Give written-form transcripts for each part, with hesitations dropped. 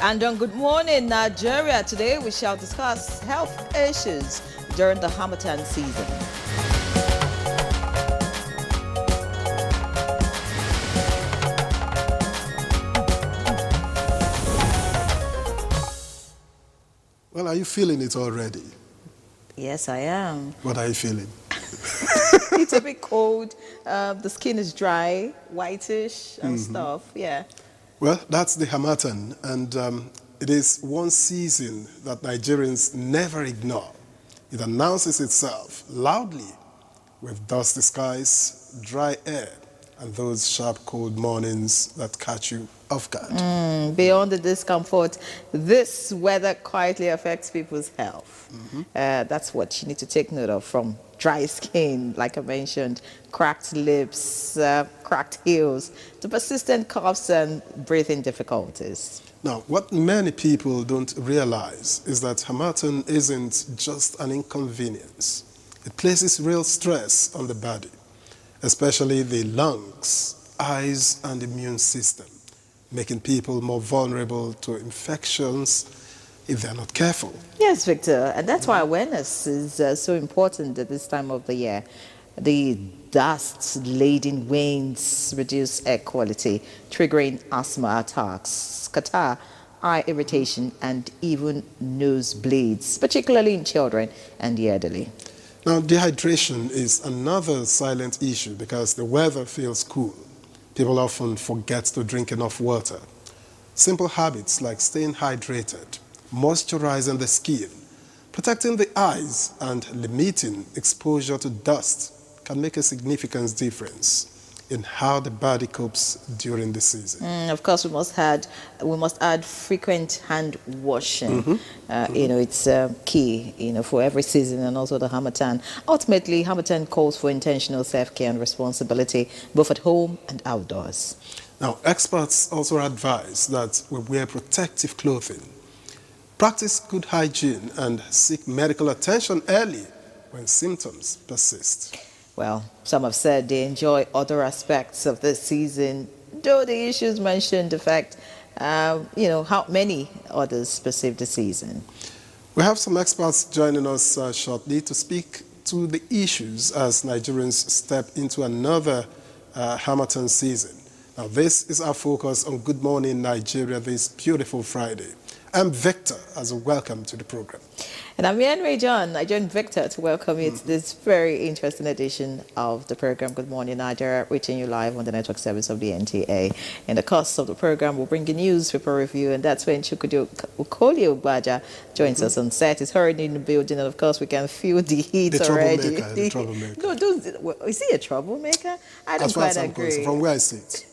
And on Good Morning Nigeria, today we shall discuss health issues during the Harmattan season. Well, are you feeling it already? Yes, I am. What are you feeling? It's a bit cold. The skin is dry, whitish and stuff. Yeah. Well, that's the Harmattan, and it is one season that Nigerians never ignore. It announces itself loudly with dusty skies, dry air, and those sharp cold mornings that catch you off guard. Beyond the discomfort, this weather quietly affects people's health. That's what you need to take note of, from dry skin, like I mentioned, cracked lips, cracked heels, to persistent coughs and breathing difficulties. Now, what many people don't realize is that Harmattan isn't just an inconvenience. It places real stress on the body, especially the lungs, eyes, and immune system, making people more vulnerable to infections if they're not careful. Yes, Victor, and that's why awareness is so important at this time of the year. The dust-laden winds reduce air quality, triggering asthma attacks, catarrh, eye irritation, and even nosebleeds, particularly in children and the elderly. Now, dehydration is another silent issue because the weather feels cool. People often forget to drink enough water. Simple habits like staying hydrated, moisturizing the skin, protecting the eyes, and limiting exposure to dust can make a significant difference in how the body copes during the season. Of course, we must add frequent hand washing. It's key, for every season, and also the Harmattan. Ultimately, Harmattan calls for intentional self-care and responsibility, both at home and outdoors. Now, experts also advise that we wear protective clothing, practice good hygiene, and seek medical attention early when symptoms persist. Well, some have said they enjoy other aspects of this season, though the issues mentioned affect, how many others perceive the season. We have some experts joining us shortly to speak to the issues as Nigerians step into another Harmattan season. Now, this is our focus on Good Morning Nigeria this beautiful Friday. I'm Victor, as a welcome to the program. And I'm Henry John. I joined Victor to welcome you to this very interesting edition of the program Good Morning Nigeria, reaching you live on the network service of the NTA. In the course of the program, we'll bring you news, paper review, and that's when Chukwudi Abuja joins us on set. He's already in the building, and of course, we can feel the heat already. The troublemaker. No, is he a troublemaker? I don't quite agree. From where I sit.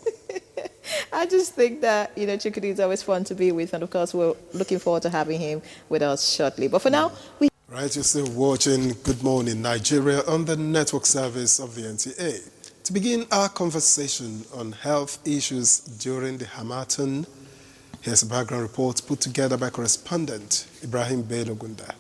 I just think that, Chukwudi is always fun to be with, and of course, we're looking forward to having him with us shortly. But for now, Right, you're still watching Good Morning Nigeria on the network service of the NTA. To begin our conversation on health issues during the Harmattan, here's a background report put together by correspondent Ibrahim Belogunda.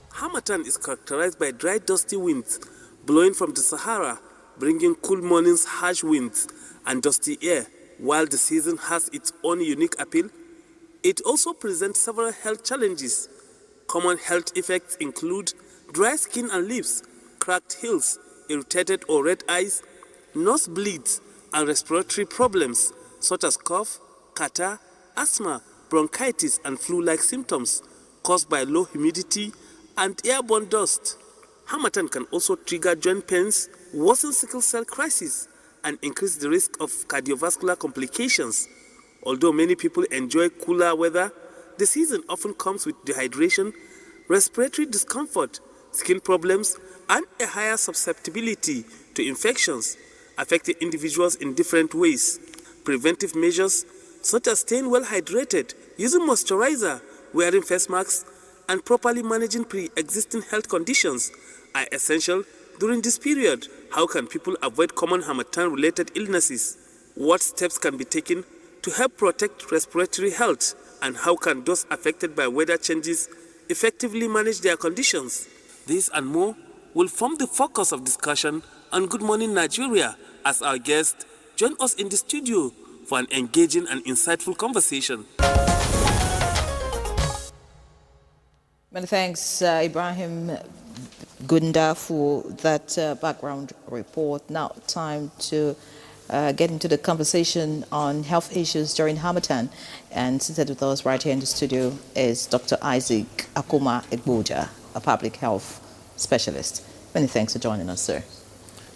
Harmattan is characterized by dry, dusty winds blowing from the Sahara, bringing cool mornings, harsh winds, and dusty air. While the season has its own unique appeal, it also presents several health challenges. Common health effects include dry skin and lips, cracked heels, irritated or red eyes, nosebleeds, and respiratory problems such as cough, catarrh, asthma, bronchitis, and flu-like symptoms caused by low humidity and airborne dust. Harmattan can also trigger joint pains, worsen sickle cell crisis, and increase the risk of cardiovascular complications. Although many people enjoy cooler weather, the season often comes with dehydration, respiratory discomfort, skin problems, and a higher susceptibility to infections, affecting individuals in different ways. Preventive measures such as staying well hydrated, using moisturizer, wearing face masks, and properly managing pre-existing health conditions are essential during this period. How can people avoid common Harmattan-related illnesses? What steps can be taken to help protect respiratory health? And how can those affected by weather changes effectively manage their conditions? This and more will form the focus of discussion on Good Morning Nigeria as our guest join us in the studio for an engaging and insightful conversation. Many thanks, Ibrahim Gunda, for that background report. Now, time to get into the conversation on health issues during Harmattan. And seated with us right here in the studio is Dr. Isaac Akuma Abuja, a public health specialist. Many thanks for joining us, sir.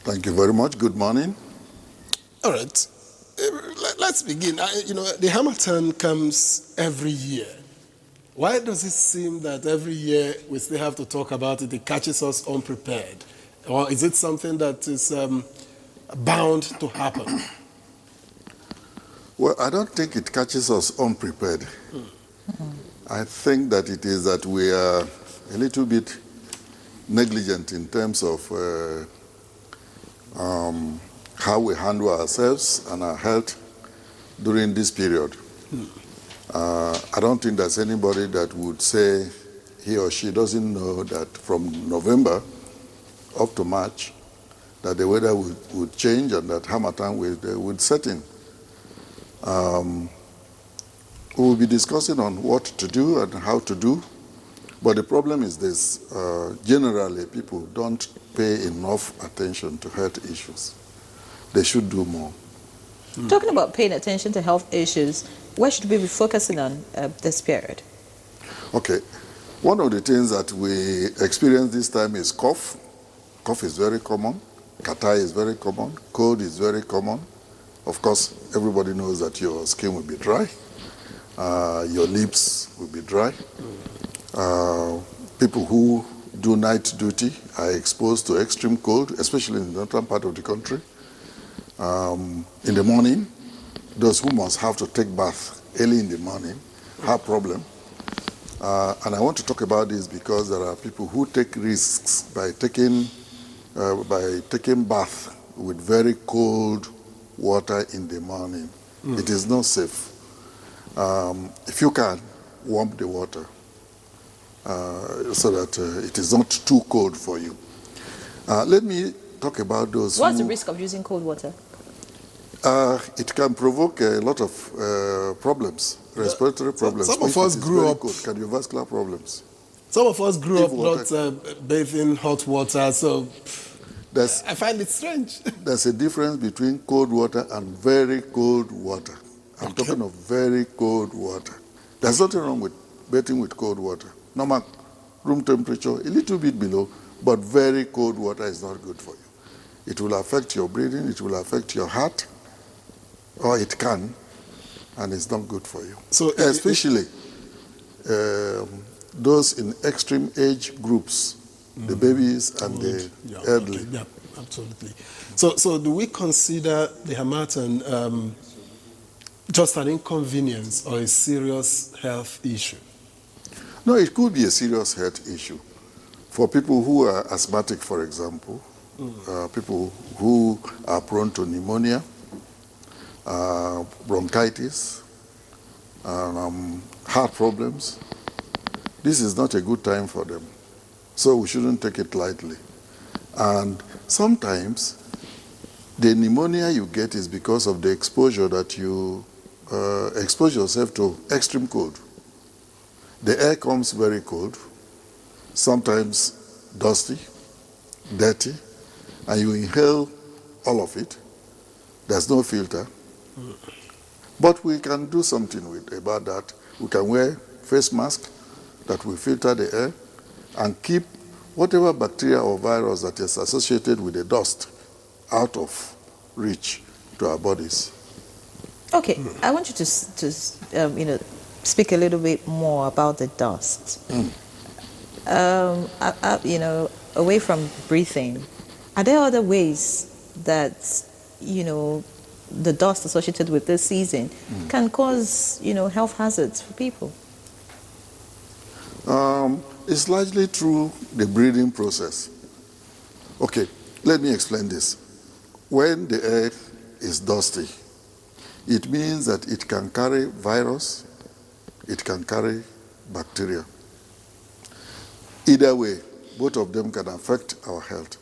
Thank you very much. Good morning. All right. Let's begin. The Harmattan comes every year. Why does it seem that every year we still have to talk about it? It catches us unprepared. Or is it something that is bound to happen? Well, I don't think it catches us unprepared. I think that it is that we are a little bit negligent in terms of how we handle ourselves and our health during this period. I don't think there's anybody that would say he or she doesn't know that from November up to March that the weather would change and that Harmattan would set in. We will be discussing on what to do and how to do, but the problem is this. Generally, people don't pay enough attention to health issues. They should do more. Talking about paying attention to health issues, where should we be focusing on this period? Okay. One of the things that we experience this time is cough. Cough is very common. Catarrh is very common. Cold is very common. Of course, everybody knows that your skin will be dry. Your lips will be dry. People who do night duty are exposed to extreme cold, especially in the northern part of the country. In the morning, those who must have to take bath early in the morning have problem. And I want to talk about this because there are people who take risks by taking bath with very cold water in the morning. It is not safe. If you can, warm the water so that it is not too cold for you. Let me talk about those. What's the risk of using cold water? It can provoke a lot of problems, respiratory problems. Some of us grew up... Cardiovascular problems. Some of us grew up not bathing hot water, so I find it strange. There's a difference between cold water and very cold water. I'm talking of very cold water. There's nothing wrong with bathing with cold water. Normal room temperature, a little bit below, but very cold water is not good for you. It will affect your breathing, it will affect your heart, or it can, and it's not good for you. So especially those in extreme age groups, the babies and the elderly. Okay, yeah, absolutely. So do we consider the Harmattan just an inconvenience or a serious health issue? No, it could be a serious health issue. For people who are asthmatic, for example, people who are prone to pneumonia, bronchitis, heart problems, this is not a good time for them. So we shouldn't take it lightly. And sometimes the pneumonia you get is because of the exposure that you expose yourself to extreme cold. The air comes very cold, sometimes dusty, dirty, and you inhale all of it. There's no filter. But we can do something about that. We can wear face mask that will filter the air and keep whatever bacteria or virus that is associated with the dust out of reach to our bodies. Okay, I want you to speak a little bit more about the dust. Away from breathing, are there other ways that, the dust associated with this season can cause, health hazards for people? It's largely through the breathing process. Okay, let me explain this. When the air is dusty, it means that it can carry virus, it can carry bacteria. Either way, both of them can affect our health.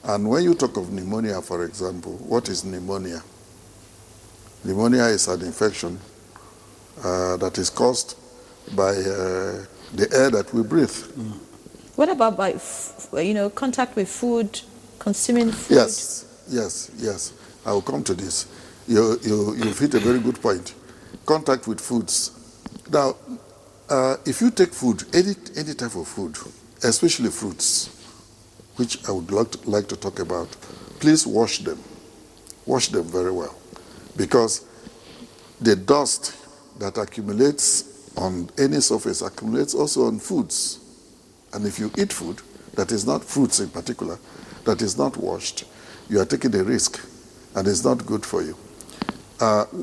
And when you talk of pneumonia, for example, what is pneumonia? Pneumonia is an infection that is caused by the air that we breathe. What about by, contact with food, consuming food? Yes. I will come to this. You've hit a very good point. Contact with foods. Now, if you take food, any type of food, especially fruits, which I would like to talk about, please wash them. Wash them very well. Because the dust that accumulates on any surface accumulates also on foods. And if you eat food that is not fruits in particular, that is not washed, you are taking a risk, and it's not good for you.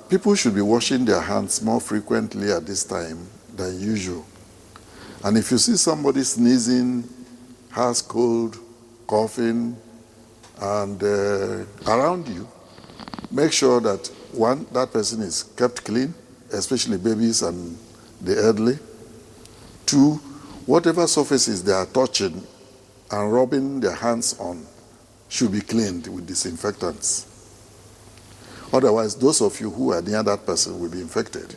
People should be washing their hands more frequently at this time than usual. And if you see somebody sneezing, has cold, coughing, and around you, make sure that one, that person is kept clean, especially babies and the elderly. Two, whatever surfaces they are touching and rubbing their hands on should be cleaned with disinfectants. Otherwise, those of you who are near that person will be infected.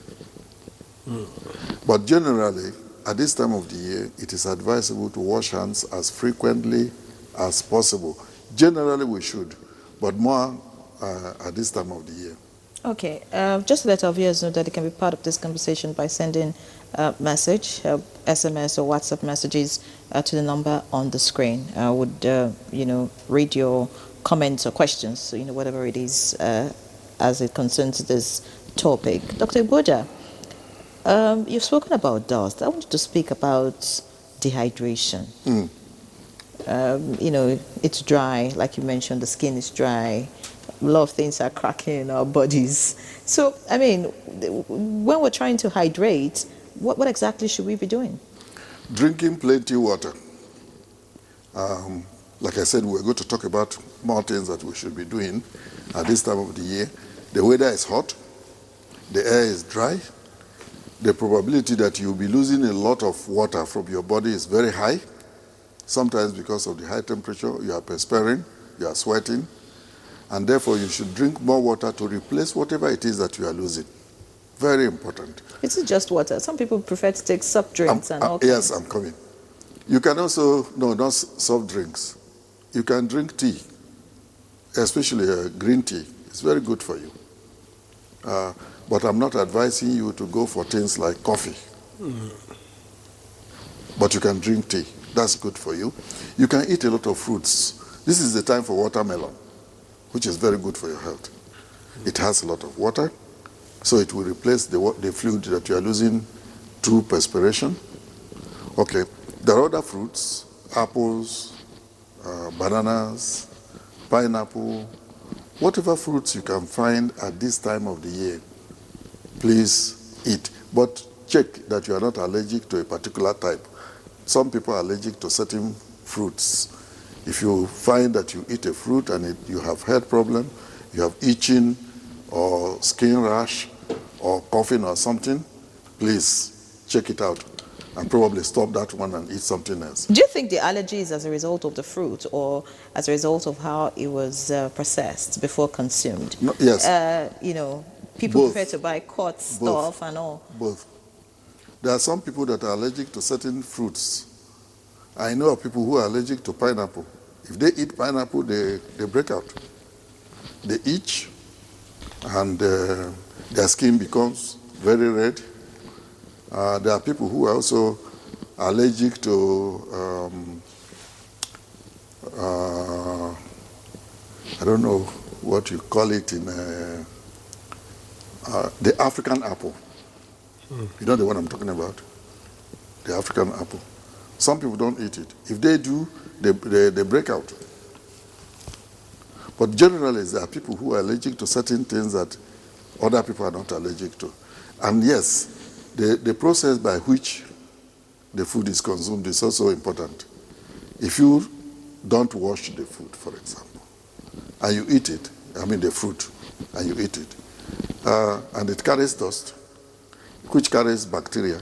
But generally, at this time of the year, it is advisable to wash hands as frequently as possible. Generally, we should, but more at this time of the year. Okay, just to let our viewers know that they can be part of this conversation by sending a message, SMS or WhatsApp messages to the number on the screen. I would, read your comments or questions, so, whatever it is as it concerns this topic. Dr. Abuja, you've spoken about dust. I want you to speak about dehydration. It's dry, like you mentioned, the skin is dry. A lot of things are cracking in our bodies. So, when we're trying to hydrate, what exactly should we be doing? Drinking plenty water. Like I said, we're going to talk about more things that we should be doing at this time of the year. The weather is hot. The air is dry. The probability that you'll be losing a lot of water from your body is very high. Sometimes because of the high temperature, you are perspiring, you are sweating, and therefore you should drink more water to replace whatever it is that you are losing. Very important. It's not just water. Some people prefer to take soft drinks and all. Yes, I'm coming. You can also, no, not soft drinks. You can drink tea, especially green tea. It's very good for you. But I'm not advising you to go for things like coffee. But you can drink tea. That's good for you. You can eat a lot of fruits. This is the time for watermelon, which is very good for your health. It has a lot of water, so it will replace the fluid that you are losing through perspiration. Okay, there are other fruits, apples, bananas, pineapple, whatever fruits you can find at this time of the year, please eat. But check that you are not allergic to a particular type. Some people are allergic to certain fruits. If you find that you eat a fruit and you have head problem, you have itching or skin rash or coughing or something, please check it out and probably stop that one and eat something else. Do you think the allergy is as a result of the fruit or as a result of how it was processed before consumed? No, yes. People Both. prefer to buy cut stuff and all. Both. There are some people that are allergic to certain fruits. I know of people who are allergic to pineapple. If they eat pineapple, they break out. They itch, and their skin becomes very red. There are people who are also allergic to, I don't know what you call it in the African apple. You know the one I'm talking about? The African apple. Some people don't eat it. If they do, they break out. But generally, there are people who are allergic to certain things that other people are not allergic to. And yes, the process by which the food is consumed is also important. If you don't wash the food, for example, and you eat it, the fruit, and you eat it, and it carries dust, which carries bacteria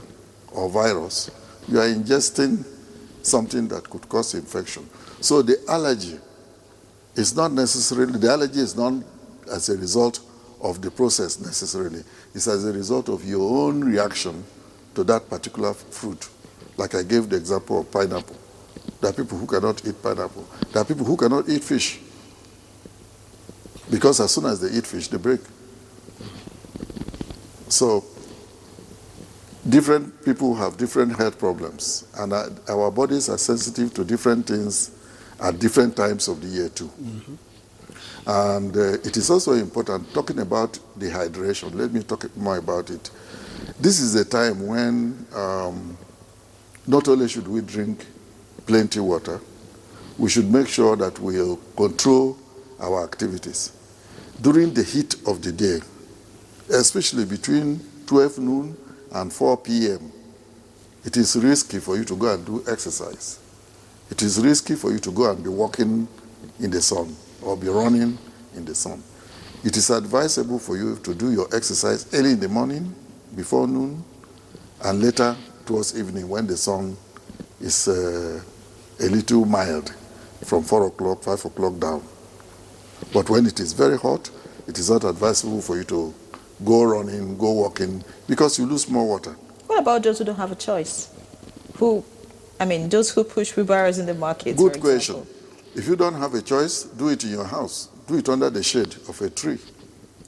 or virus, you are ingesting something that could cause infection. So the allergy is not necessarily, the allergy is not as a result of the process necessarily. It's as a result of your own reaction to that particular fruit. Like I gave the example of pineapple. There are people who cannot eat pineapple. There are people who cannot eat fish. Because as soon as they eat fish, they break. So, different people have different health problems. And our bodies are sensitive to different things at different times of the year too. And it is also important, talking about dehydration, let me talk more about it. This is a time when not only should we drink plenty water, we should make sure that we'll control our activities. During the heat of the day, especially between 12 noon and 4 p.m., it is risky for you to go and do exercise. It is risky for you to go and be walking in the sun or be running in the sun. It is advisable for you to do your exercise early in the morning, before noon, and later towards evening when the sun is a little mild, from 4 o'clock, 5 o'clock down. But when it is very hot, it is not advisable for you to go running, go walking, because you lose more water. What about those who don't have a choice? Those who push wheelbarrows in the market, Good for question. example. If you don't have a choice, do it in your house. Do it under the shade of a tree.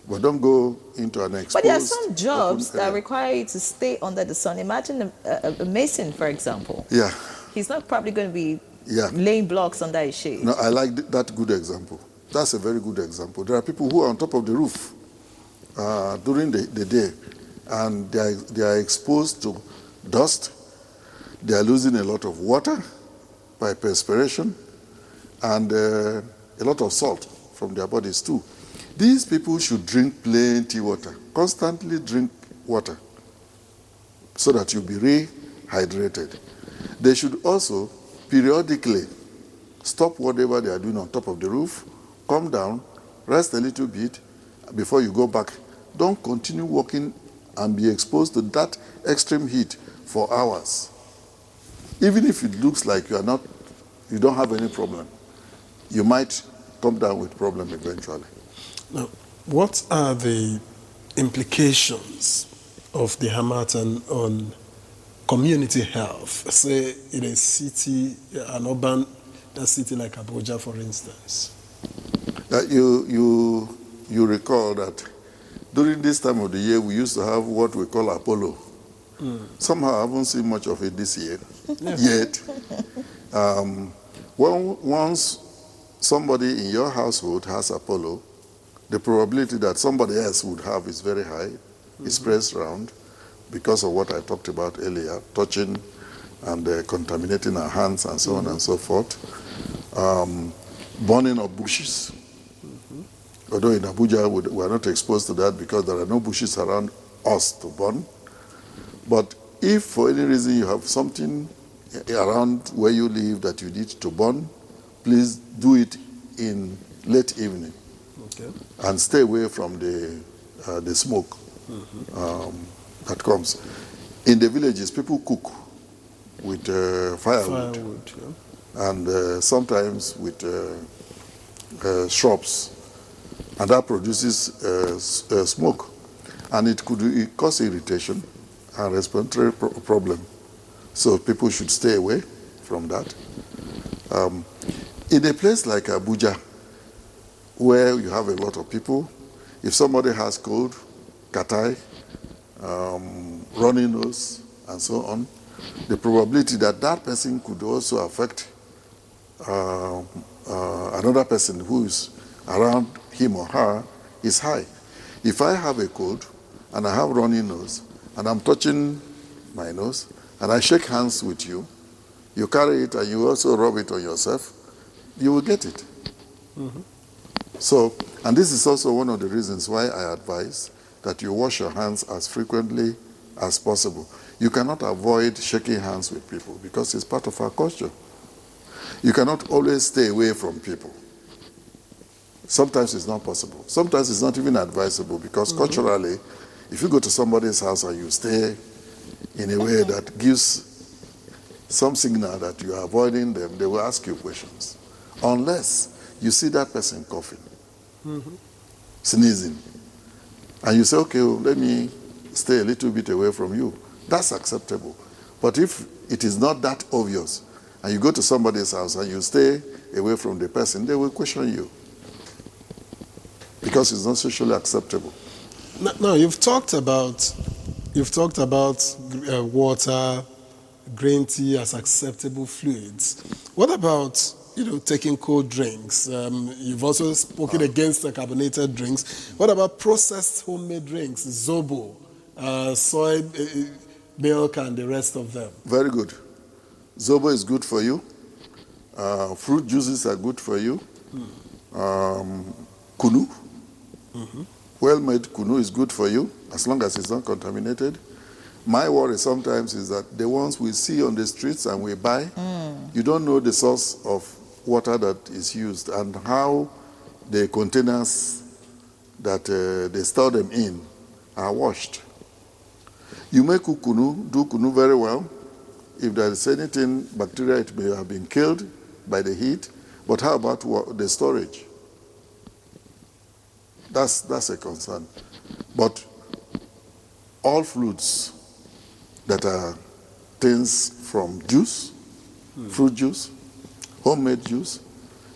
But don't go into an exposed But there are some jobs open that area. require you to stay under the sun. Imagine a mason, for example. Yeah, He's not probably going to be yeah. laying blocks under a shade. No, I like that good example. That's a very good example. There are people who are on top of the roof during the day, and they are exposed to dust. They are losing a lot of water by perspiration, and a lot of salt from their bodies too. These people should drink plenty water. Constantly drink water so that you'll be rehydrated. They should also periodically stop whatever they are doing on top of the roof, come down, rest a little bit before you go back. Don't continue walking and be exposed to that extreme heat for hours. Even if it looks like you don't have any problem, you might come down with problem eventually. Now, what are the implications of the Harmattan on community health? Say in a city, an urban city like Abuja, for instance. You recall that during this time of the year, we used to have what we call Apollo. Somehow I haven't seen much of it this year yet. Once somebody in your household has Apollo, the probability that somebody else would have is very high. It spreads around because of what I talked about earlier, touching and contaminating our hands and so on and so forth. Burning of bushes. Although in Abuja we are not exposed to that because there are no bushes around us to burn. But if for any reason you have something around where you live that you need to burn, please do it in late evening. Okay. And stay away from the smoke that comes. In the villages, people cook with firewood. Yeah. And sometimes with shrubs. And that produces smoke. And it could cause irritation and respiratory problem. So people should stay away from that. In a place like Abuja, where you have a lot of people, if somebody has cold, catarrh, runny nose, and so on, the probability that that person could also affect another person who is around him or her is high. If I have a cold and I have runny nose and I'm touching my nose and I shake hands with you, you carry it and you also rub it on yourself, you will get it. So, and this is also one of the reasons why I advise that you wash your hands as frequently as possible. You cannot avoid shaking hands with people because it's part of our culture. You cannot always stay away from people. Sometimes it's not possible. Sometimes it's not even advisable because culturally, if you go to somebody's house and you stay in a way that gives some signal that you are avoiding them, they will ask you questions. Unless you see that person coughing, sneezing, and you say, okay, well, let me stay a little bit away from you, that's acceptable. But if it is not that obvious, and you go to somebody's house and you stay away from the person, they will question you because it's not socially acceptable. Now you've talked about water, green tea as acceptable fluids. What about taking cold drinks? You've also spoken against the carbonated drinks. What about processed homemade drinks, zobo, soy milk, and the rest of them? Very good. Zobo is good for you. Fruit juices are good for you. Kunu, well-made kunu is good for you as long as it's not contaminated. My worry sometimes is that the ones we see on the streets and we buy, you don't know the source of water that is used and how the containers that they store them in are washed. You make kunu, do kunu very well. If there is anything, bacteria, it may have been killed by the heat. But how about the storage? That's a concern. But all fluids that are things from juice, fruit juice, homemade juice,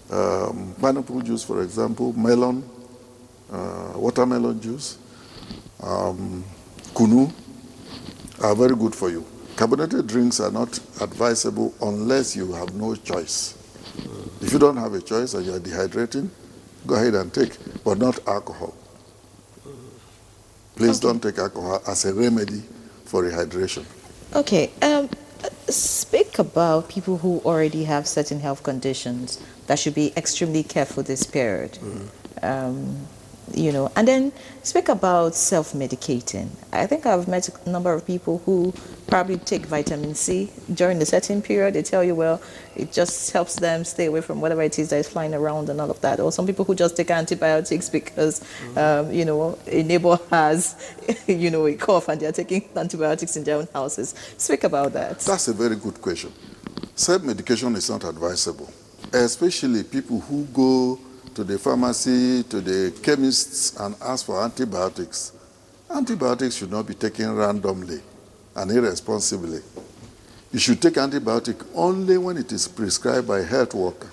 pineapple juice, for example, melon, watermelon juice, kunu, are very good for you. Carbonated drinks are not advisable unless you have no choice. If you don't have a choice and you are dehydrating, go ahead and take, but not alcohol. Please don't take alcohol as a remedy for rehydration. Okay. Speak about people who already have certain health conditions that should be extremely careful this period. And then speak about self-medicating. I think I've met a number of people who probably take vitamin C during a certain period. They tell you, well, it just helps them stay away from whatever it is that is flying around and all of that. Or some people who just take antibiotics because, a neighbor has, a cough and they're taking antibiotics in their own houses. Speak about that. That's a very good question. Self-medication is not advisable, especially people who go to the pharmacy, to the chemists and ask for antibiotics. Antibiotics should not be taken randomly and irresponsibly. You should take antibiotic only when it is prescribed by a health worker.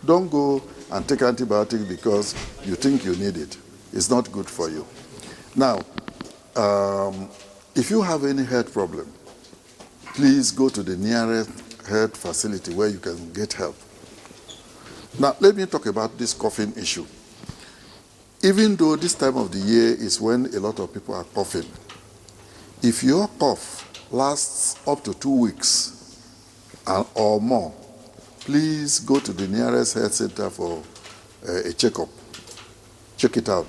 Don't go and take antibiotic because you think you need it. It's not good for you. Now, if you have any health problem, please go to the nearest health facility where you can get help. Now, let me talk about this coughing issue. Even though this time of the year is when a lot of people are coughing, if your cough lasts up to 2 weeks or more, please go to the nearest health center for a checkup. Check it out.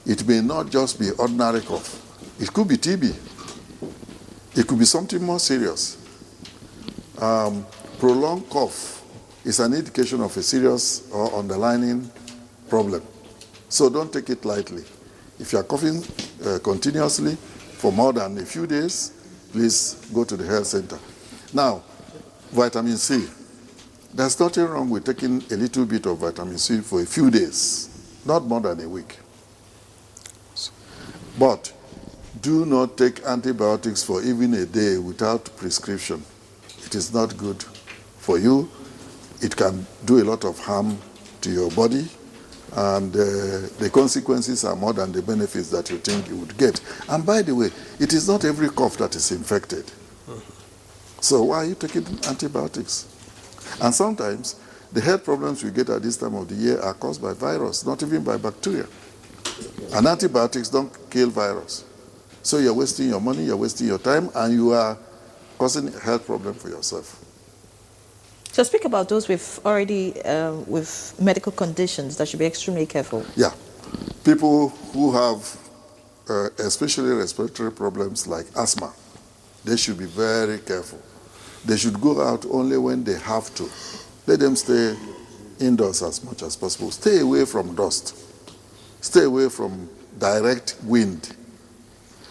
It may not just be ordinary cough. It could be TB. It could be something more serious. Prolonged cough is an indication of a serious or underlying problem. So don't take it lightly. If you are coughing continuously for more than a few days, please go to the health center. Now, vitamin C. There's nothing wrong with taking a little bit of vitamin C for a few days, not more than a week. But do not take antibiotics for even a day without prescription. It is not good for you. It can do a lot of harm to your body, and the consequences are more than the benefits that you think you would get. And by the way, it is not every cough that is infected. So why are you taking antibiotics? And sometimes the health problems we get at this time of the year are caused by virus, not even by bacteria. And antibiotics don't kill virus. So you're wasting your money, you're wasting your time, and you are causing a health problem for yourself. So speak about those with already with medical conditions that should be extremely careful. Yeah. People who have especially respiratory problems like asthma, they should be very careful. They should go out only when they have to. Let them stay indoors as much as possible. Stay away from dust. Stay away from direct wind.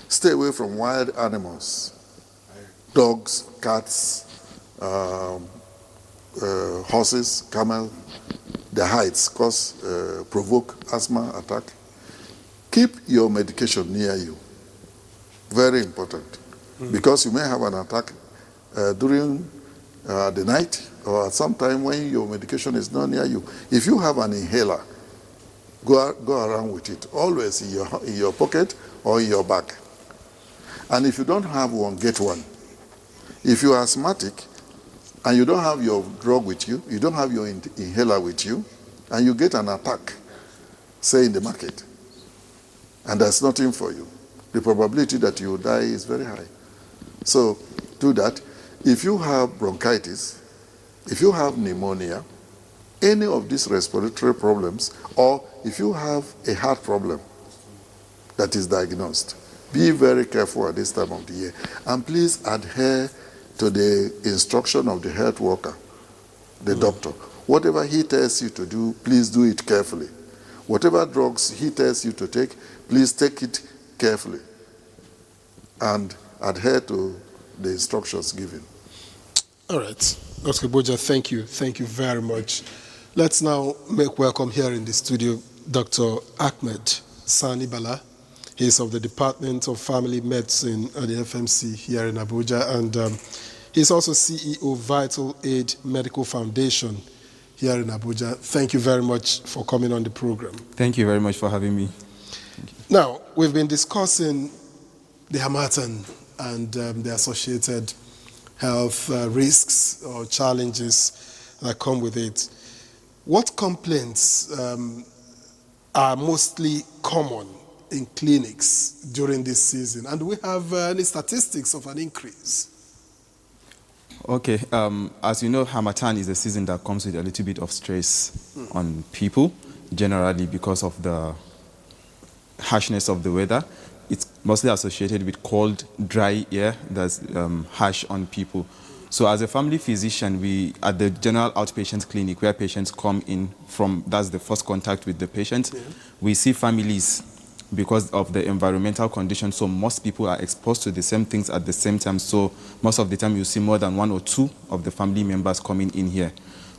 Stay away from wild animals, dogs, cats, horses, camel. Their heights provoke asthma attack. Keep your medication near you. Very important. Because you may have an attack during the night or at some time when your medication is not near you. If you have an inhaler, go around with it, always in your pocket or in your bag. And if you don't have one, get one. If you are asthmatic and you don't have your drug with you, you don't have your inhaler with you, and you get an attack, say in the market, and there's nothing for you, the probability that you will die is very high. So do that. If you have bronchitis, if you have pneumonia, any of these respiratory problems, or if you have a heart problem that is diagnosed, be very careful at this time of the year. And please adhere to the instruction of the health worker, the doctor. Whatever he tells you to do, please do it carefully. Whatever drugs he tells you to take, please take it carefully and adhere to the instructions given. All right. Dr. Abuja, thank you. Thank you very much. Let's now make welcome here in the studio Dr. Ahmed Sani Bala. He is of the Department of Family Medicine at the FMC here in Abuja, and he's also CEO Vital Aid Medical Foundation here in Abuja. Thank you very much for coming on the program. Thank you very much for having me. Now, we've been discussing the Harmattan and the associated health risks or challenges that come with it. What complaints are mostly common in clinics during this season? And do we have any statistics of an increase? Okay, as you know, Harmattan is a season that comes with a little bit of stress on people, generally because of the harshness of the weather. It's mostly associated with cold, dry air that's harsh on people. So as a family physician, we, at the general outpatient clinic where patients come in from, that's the first contact with the patient, we see families because of the environmental conditions. So most people are exposed to the same things at the same time. So most of the time you see more than one or two of the family members coming in here.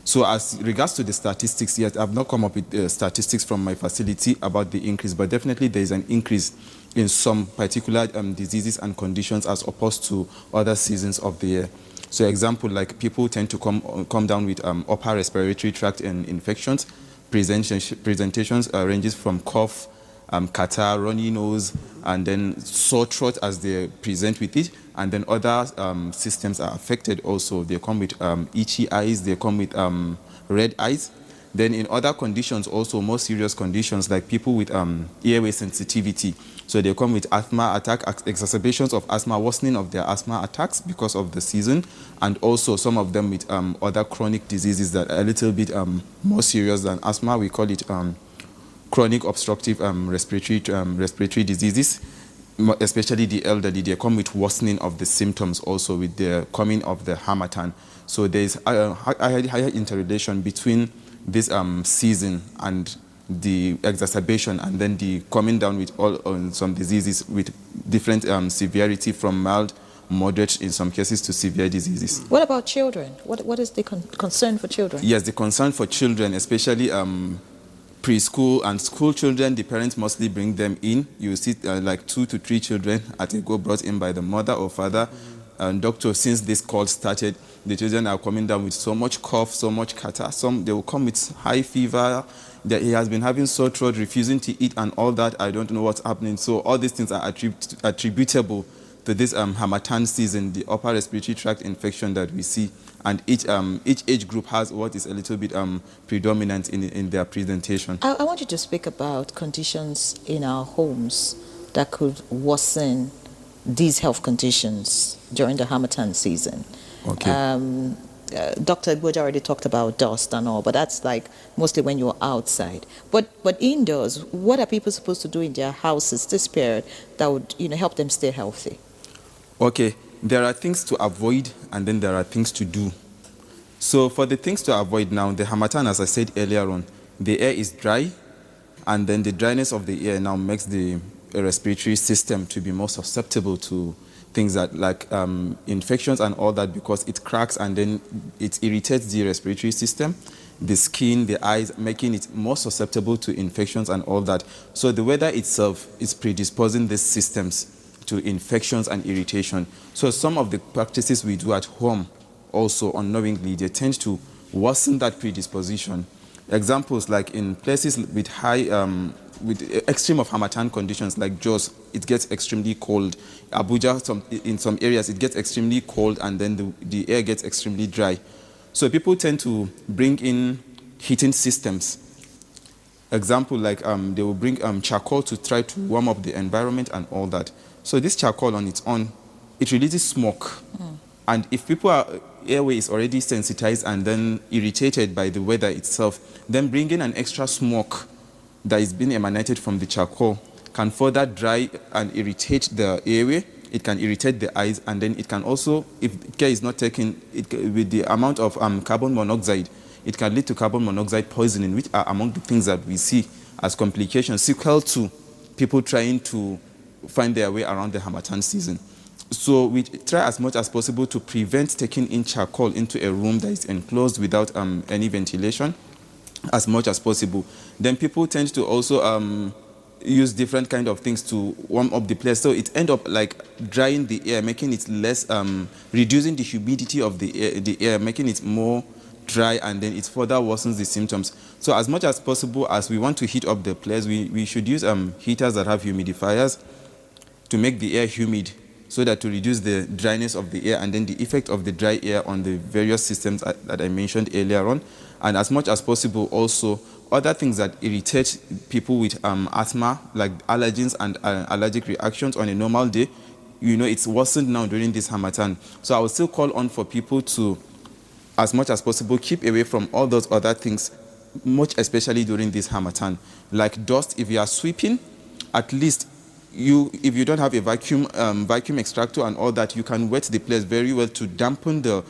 So as regards to the statistics, yes, I've not come up with statistics from my facility about the increase, but definitely there is an increase in some particular diseases and conditions as opposed to other seasons of the year. So example, like people tend to come down with upper respiratory tract infections. Presentations ranges from cough, catarrh, runny nose, and then sore throat as they present with it. And then other systems are affected also. They come with itchy eyes, they come with red eyes. Then in other conditions also, more serious conditions, like people with airway sensitivity. So they come with asthma attack, exacerbations of asthma, worsening of their asthma attacks because of the season, and also some of them with other chronic diseases that are a little bit more serious than asthma. We call it chronic obstructive respiratory diseases, especially the elderly. They come with worsening of the symptoms also with the coming of the Harmattan. So there is a higher interrelation between this season and the exacerbation, and then the coming down with some diseases with different severity, from mild, moderate in some cases to severe diseases. What about children? What is the concern for children? Yes, the concern for children, especially preschool and school children, the parents mostly bring them in. You see like 2 to 3 children at a go brought in by the mother or father. And doctor, since this cold started, the children are coming down with so much cough, so much catarrh. Some, they will come with high fever. That he has been having sore throat, refusing to eat and all that. I don't know what's happening. So all these things are attributable to this Harmattan season, the upper respiratory tract infection that we see. And each age group has what is a little bit predominant in their presentation. I want you to speak about conditions in our homes that could worsen these health conditions during the Harmattan season. Okay. Dr. Abuja already talked about dust and all, but that's like mostly when you're outside. But indoors, what are people supposed to do in their houses this period that would help them stay healthy? Okay, there are things to avoid and then there are things to do. So for the things to avoid now, the Harmattan, as I said earlier on, the air is dry, and then the dryness of the air now makes the respiratory system to be more susceptible to things that like infections and all that, because it cracks and then it irritates the respiratory system, the skin, the eyes, making it more susceptible to infections and all that. So the weather itself is predisposing these systems to infections and irritation. So some of the practices we do at home also unknowingly, they tend to worsen that predisposition. Examples like in places with high, with extreme of Harmattan conditions like Jos, it gets extremely cold. Abuja, in some areas, it gets extremely cold and then the air gets extremely dry. So people tend to bring in heating systems. Example, like they will bring charcoal to try to warm up the environment and all that. So this charcoal on its own, it releases smoke. And if airway is already sensitized and then irritated by the weather itself, then bringing an extra smoke that is being emanated from the charcoal can further dry and irritate the airway. It can irritate the eyes, and then it can also, if care is not taken, with the amount of carbon monoxide, it can lead to carbon monoxide poisoning, which are among the things that we see as complications, sequel to people trying to find their way around the Harmattan season. So we try as much as possible to prevent taking in charcoal into a room that is enclosed without any ventilation as much as possible. Then people tend to also use different kind of things to warm up the place. So it ends up like drying the air, making it less, reducing the humidity of the air, making it more dry, and then it further worsens the symptoms. So as much as possible, as we want to heat up the place, we should use heaters that have humidifiers to make the air humid, so that to reduce the dryness of the air and then the effect of the dry air on the various systems that I mentioned earlier on. And as much as possible also, other things that irritate people with asthma, like allergens and allergic reactions on a normal day, it's worsened now during this Harmattan. So I will still call on for people to, as much as possible, keep away from all those other things, much especially during this Harmattan. Like dust, if you are sweeping, at least if you don't have a vacuum extractor and all that, you can wet the place very well to dampen the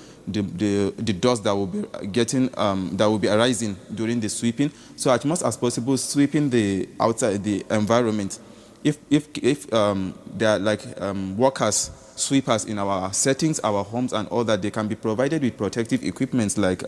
dust that will be that will be arising during the sweeping. So as much as possible, sweeping the outside the environment. If there are like workers, sweepers in our settings, our homes and all that, they can be provided with protective equipment like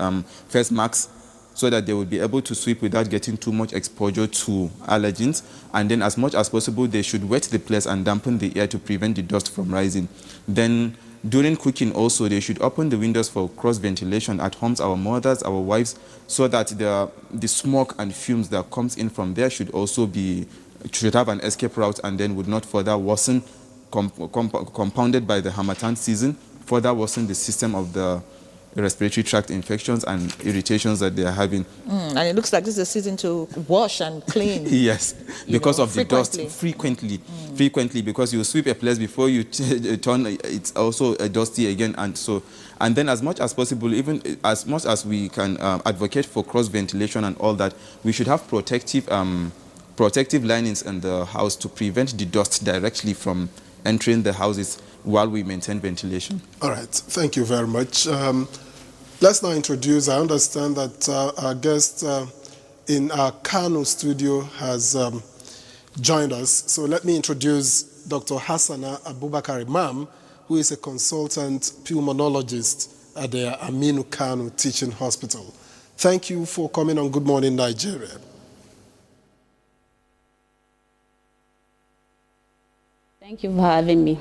face masks, so that they will be able to sweep without getting too much exposure to allergens. And then as much as possible, they should wet the place and dampen the air to prevent the dust from rising. Then during cooking also, they should open the windows for cross ventilation at homes, our mothers, our wives, so that the smoke and fumes that comes in from there should have an escape route, and then would not further worsen, compounded by the Harmattan season, further worsen the system of the respiratory tract infections and irritations that they are having. And it looks like this is a season to wash and clean. Yes, because of the dust frequently. frequently, because you sweep a place before you turn, it's also dusty again. And then as much as possible, even as much as we can advocate for cross ventilation and all that, we should have protective linings in the house to prevent the dust directly from entering the houses while we maintain ventilation. All right, thank you very much. Let's now introduce, I understand that our guest in our Kano studio has joined us. So let me introduce Dr. Hassana Abubakar Imam, who is a consultant pulmonologist at the Aminu Kano Teaching Hospital. Thank you for coming on Good Morning Nigeria. Thank you for having me.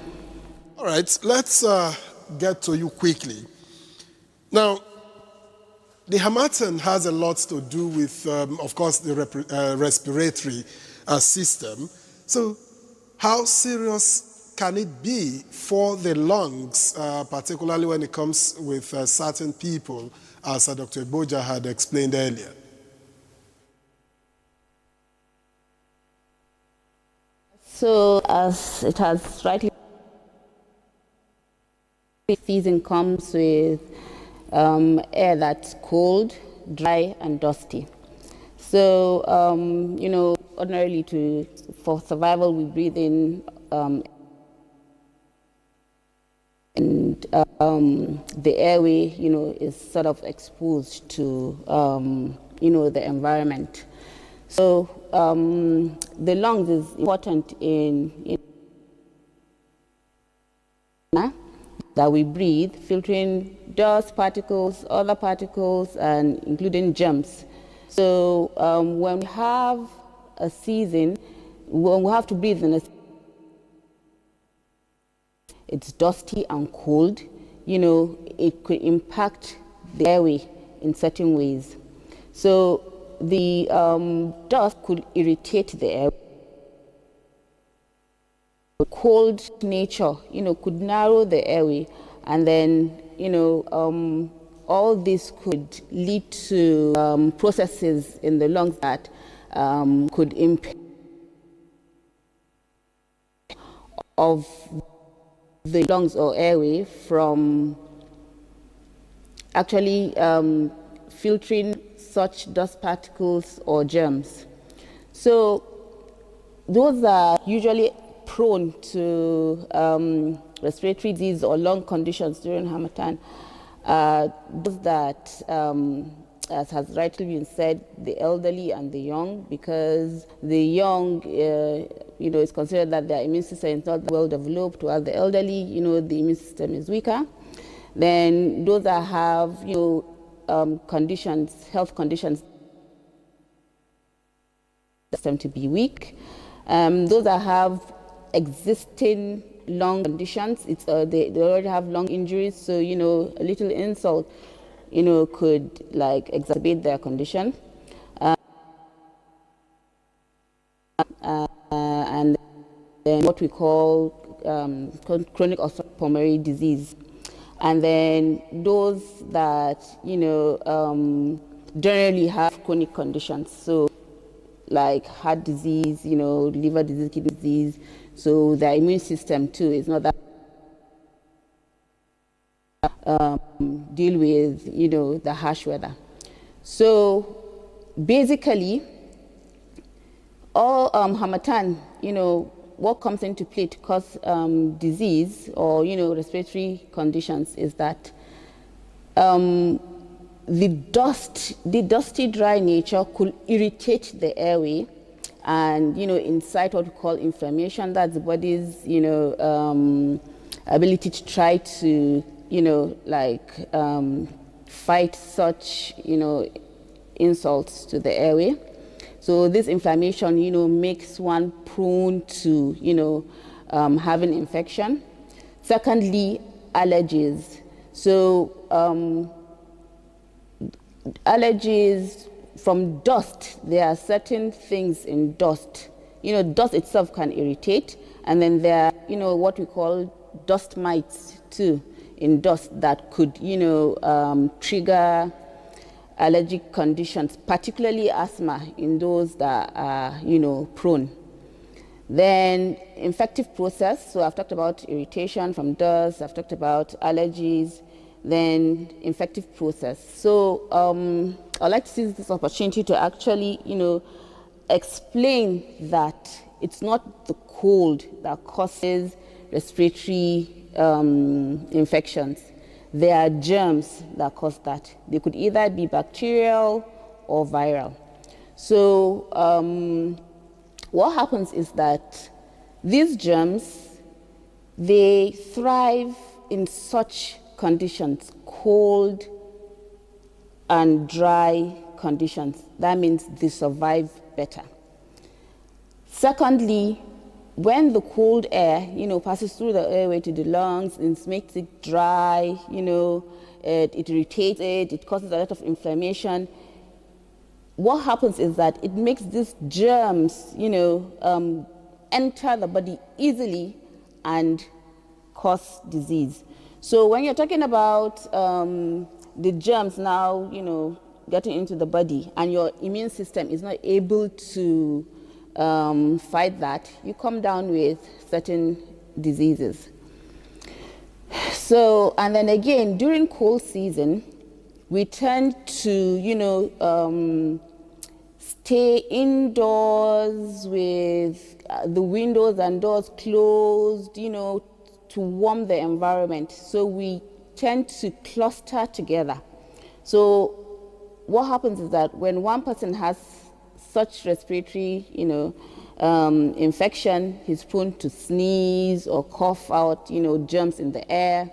All right, let's get to you quickly. Now, the Harmattan has a lot to do with, of course, the respiratory system. So how serious can it be for the lungs, particularly when it comes with certain people, as Dr. Abuja had explained earlier? So as it has rightly, the season comes with air that's cold, dry, and dusty. So, ordinarily for survival, we breathe in and the airway, is sort of exposed to, the environment. So the lungs is important in that we breathe, filtering dust, particles, other particles, and including germs. So when we have a season, when we have to breathe in a it's dusty and cold, it could impact the airway in certain ways. So the dust could irritate the airway. Cold nature, could narrow the airway, and then, all this could lead to processes in the lungs that could impair of the lungs or airway from actually filtering such dust particles or germs. So those are usually prone to respiratory disease or lung conditions during Harmattan. Those that, as has rightly been said, the elderly and the young, because the young, it's considered that their immune system is not well developed, while the elderly, the immune system is weaker. Then those that have, conditions, health conditions, system to be weak. Those that have existing lung conditions, they already have lung injuries, so a little insult could like exacerbate their condition, and then what we call chronic obstructive pulmonary disease. And then those that generally have chronic conditions, so like heart disease, liver disease, kidney disease. So their immune system too is not that deal with the harsh weather. So basically, all Harmattan, what comes into play to cause disease or respiratory conditions is that the dusty, dry nature could irritate the airway and, incite what we call inflammation. That's the body's, ability to try to, fight such, insults to the airway. So this inflammation, makes one prone to, having infection. Secondly, allergies. So allergies from dust, there are certain things in dust. Dust itself can irritate, and then there are, what we call dust mites too in dust that could, trigger allergic conditions, particularly asthma in those that are, prone. Then infective process, so I've talked about irritation from dust, I've talked about allergies, then infective process. So I'd like to seize this opportunity to actually, explain that it's not the cold that causes respiratory infections. There are germs that cause that. They could either be bacterial or viral. So what happens is that these germs, they thrive in such conditions, cold and dry conditions. That means they survive better. Secondly, when the cold air, passes through the airway to the lungs, it makes it dry, it irritates it, it causes a lot of inflammation. What happens is that it makes these germs, enter the body easily and cause disease. So when you're talking about the germs now, getting into the body and your immune system is not able to fight that, you come down with certain diseases. So, and then again, during cold season, we tend to, stay indoors with the windows and doors closed, to warm the environment. So we tend to cluster together. So what happens is that when one person has such respiratory, infection, he's prone to sneeze or cough out, germs in the air.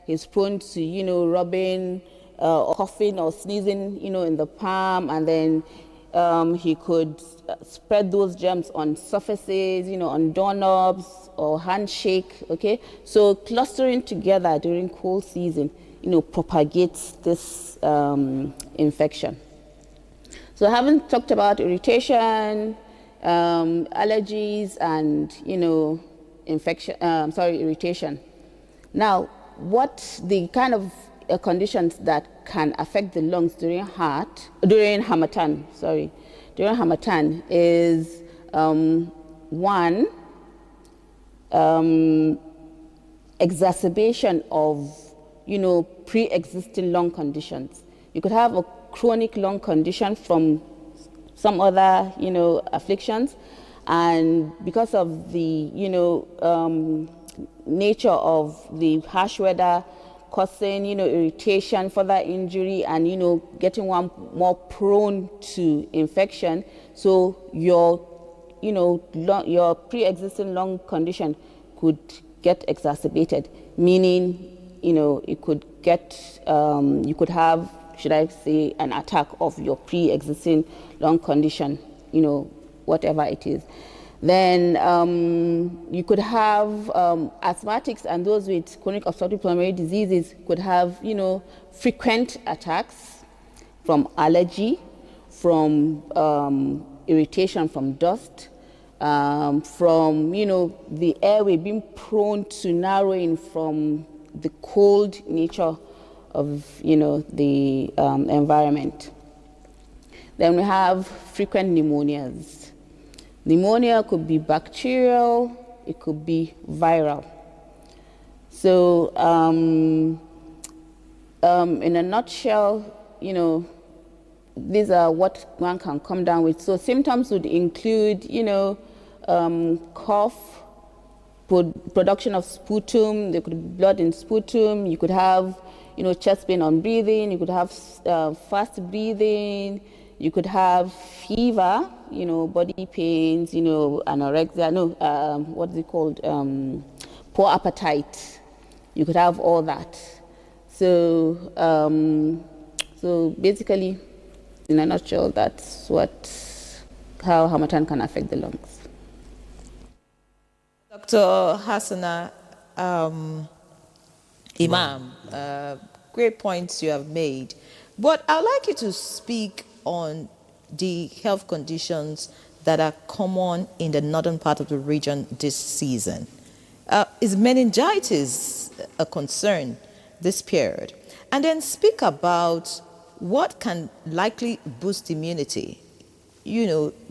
He's prone to, rubbing, or coughing or sneezing, in the palm, and then he could spread those germs on surfaces, on doorknobs or handshake, okay? So clustering together during cold season, propagates this infection. So having talked about irritation, allergies, and, irritation. Now, what the kind of conditions that can affect the lungs during Harmattan is one, exacerbation of pre-existing lung conditions. You could have a chronic lung condition from some other afflictions, and because of the nature of the harsh weather causing irritation, further injury, and getting one more prone to infection, so your your pre-existing lung condition could get exacerbated, meaning it could get you could have, should I say, an attack of your pre-existing lung condition, whatever it is. Then you could have asthmatics and those with chronic obstructive pulmonary diseases could have, frequent attacks from allergy, from irritation from dust, from, the airway being prone to narrowing from the cold nature of, the environment. Then we have frequent pneumonias. Pneumonia could be bacterial, it could be viral. So in a nutshell, these are what one can come down with. So symptoms would include, cough, production of sputum, there could be blood in sputum, you could have, chest pain on breathing, you could have fast breathing, you could have fever, body pains, anorexia, what's it called? Poor appetite. You could have all that. So, so basically, in a nutshell, that's how Harmattan can affect the lungs. Dr. Hassana Imam, great points you have made. But I'd like you to speak on the health conditions that are common in the northern part of the region this season. Is meningitis a concern this period? And then speak about what can likely boost immunity,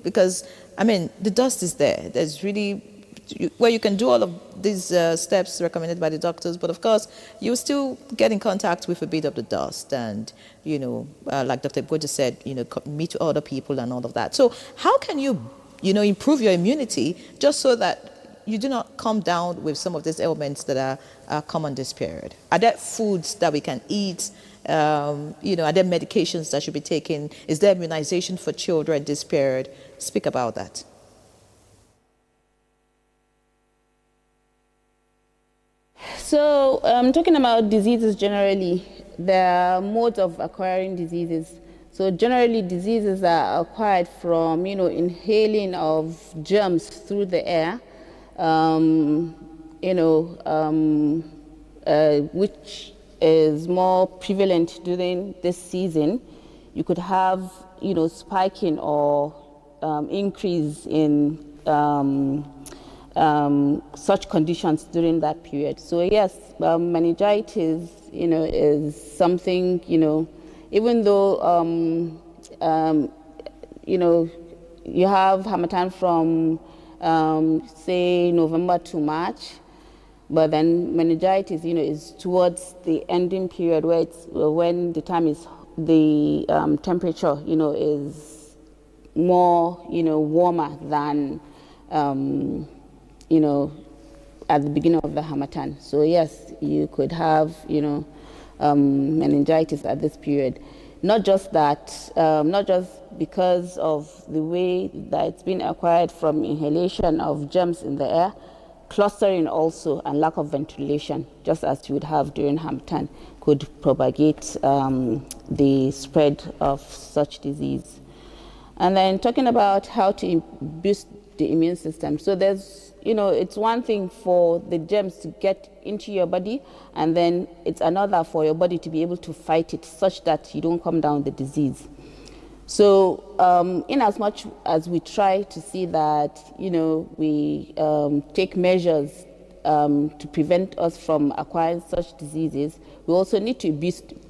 because, the dust is there. There's really, you can do all of these steps recommended by the doctors, but of course, you still get in contact with a bit of the dust and, like Dr. Abuja said, meet other people and all of that. So how can you, improve your immunity just so that you do not come down with some of these ailments that are common this period? Are there foods that we can eat? Are there medications that should be taken? Is there immunization for children this period? Speak about that. So, talking about diseases generally, there are modes of acquiring diseases. So generally, diseases are acquired from, inhaling of germs through the air, which is more prevalent during this season. You could have, spiking or increase in such conditions during that period. So yes, meningitis, is something, even though, you have Harmattan from, say, November to March, but then meningitis, is towards the ending period where it's when the time is the temperature, is more, warmer than, at the beginning of the Harmattan. So yes, you could have, meningitis at this period. Not just that, not just because of the way that it's been acquired from inhalation of germs in the air, clustering also and lack of ventilation, just as you would have during Harmattan, could propagate the spread of such disease. And then talking about how to boost the immune system. So there's, it's one thing for the germs to get into your body, and then it's another for your body to be able to fight it such that you don't come down with the disease. So in as much as we try to see that, we take measures to prevent us from acquiring such diseases, we also need to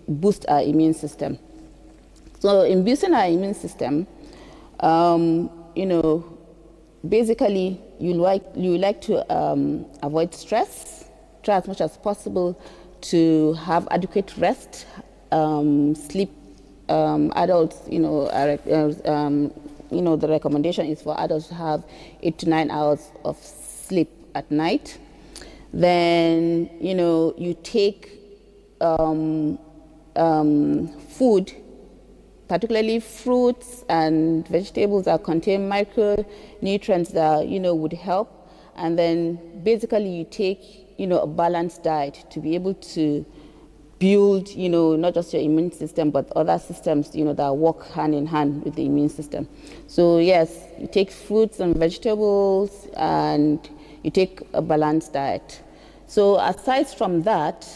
boost our immune system. So in boosting our immune system, basically you like to avoid stress, try as much as possible to have adequate rest, sleep. Adults, the recommendation is for adults to have 8 to 9 hours of sleep at night. Then, you take food, particularly fruits and vegetables that contain micronutrients that, would help. And then basically you take, a balanced diet to be able to build, not just your immune system, but other systems, that work hand in hand with the immune system. So yes, you take fruits and vegetables and you take a balanced diet. So aside from that,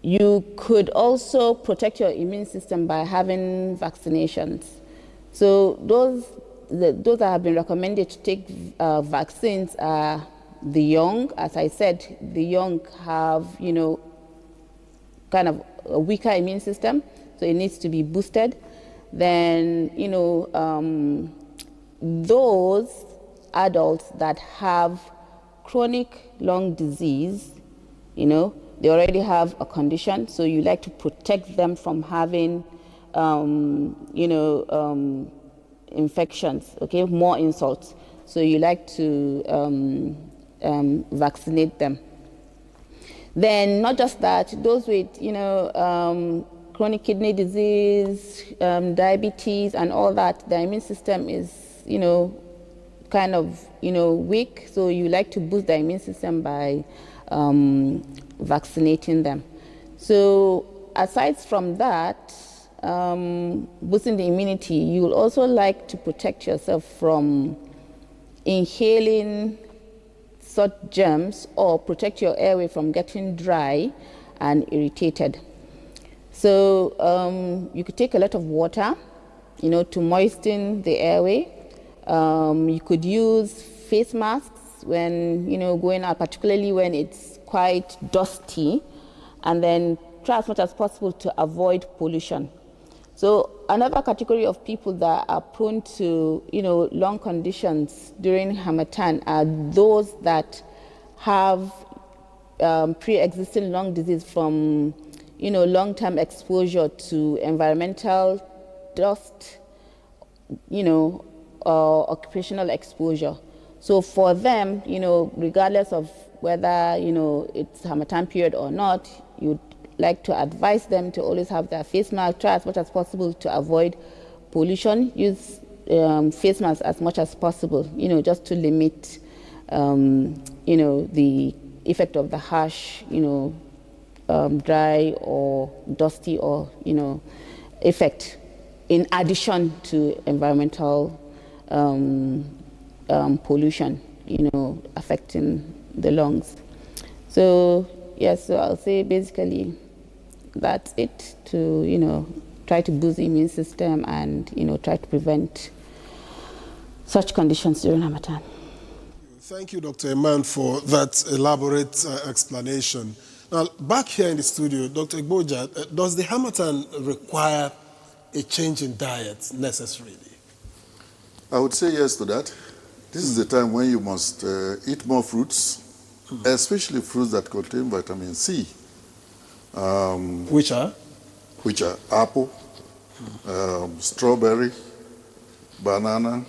you could also protect your immune system by having vaccinations. So those that have been recommended to take vaccines are the young. As I said, the young have, kind of a weaker immune system, so it needs to be boosted. Then, those adults that have chronic lung disease, they already have a condition, so you like to protect them from having, infections, okay, more insults. So you like to vaccinate them. Then not just that, those with, chronic kidney disease, diabetes and all that, the immune system is, kind of, weak. So you like to boost the immune system by vaccinating them. So aside from that, boosting the immunity, you will also like to protect yourself from inhaling such germs or protect your airway from getting dry and irritated. So you could take a lot of water, to moisten the airway. You could use face masks when, going out, particularly when it's quite dusty, and then try as much as possible to avoid pollution. So another category of people that are prone to, lung conditions during Harmattan are those that have pre-existing lung disease from, long-term exposure to environmental dust, or occupational exposure. So for them, regardless of whether, it's Harmattan period or not, you'd like to advise them to always have their face mask, try as much as possible to avoid pollution, use face masks as much as possible, just to limit, the effect of the harsh, dry or dusty or, effect in addition to environmental pollution, affecting the lungs. So, yes, so I'll say basically that's it to, try to boost the immune system and, try to prevent such conditions during Harmattan. Thank you, Dr. Iman, for that elaborate explanation. Now, back here in the studio, Dr. Abuja, does the Harmattan require a change in diet necessarily? I would say yes to that. This is the time when you must eat more fruits, especially fruits that contain vitamin C. Which are? Which are apple, strawberry, banana,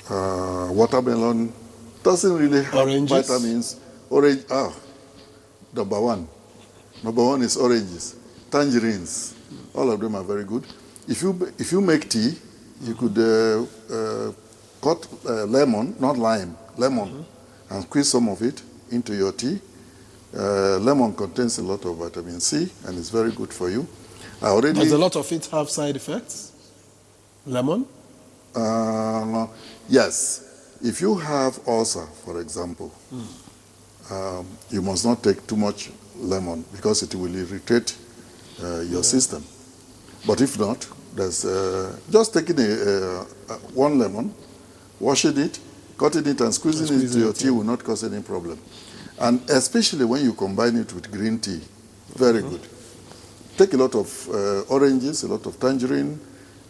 watermelon. Doesn't really have Oranges? vitamins. Orange, number one. Number one is oranges. Tangerines. All of them are very good. If you make tea, You could cut lemon, not lime, lemon, and squeeze some of it into your tea. Lemon contains a lot of vitamin C and it's very good for you. Does a lot of it have side effects? Lemon? Yes. If you have ulcer, for example, you must not take too much lemon because it will irritate your system. But if not, there's just taking one lemon, washing it, cutting it and squeezing it into your tea will not cause any problem. And especially when you combine it with green tea, very good. Take a lot of oranges, a lot of tangerine,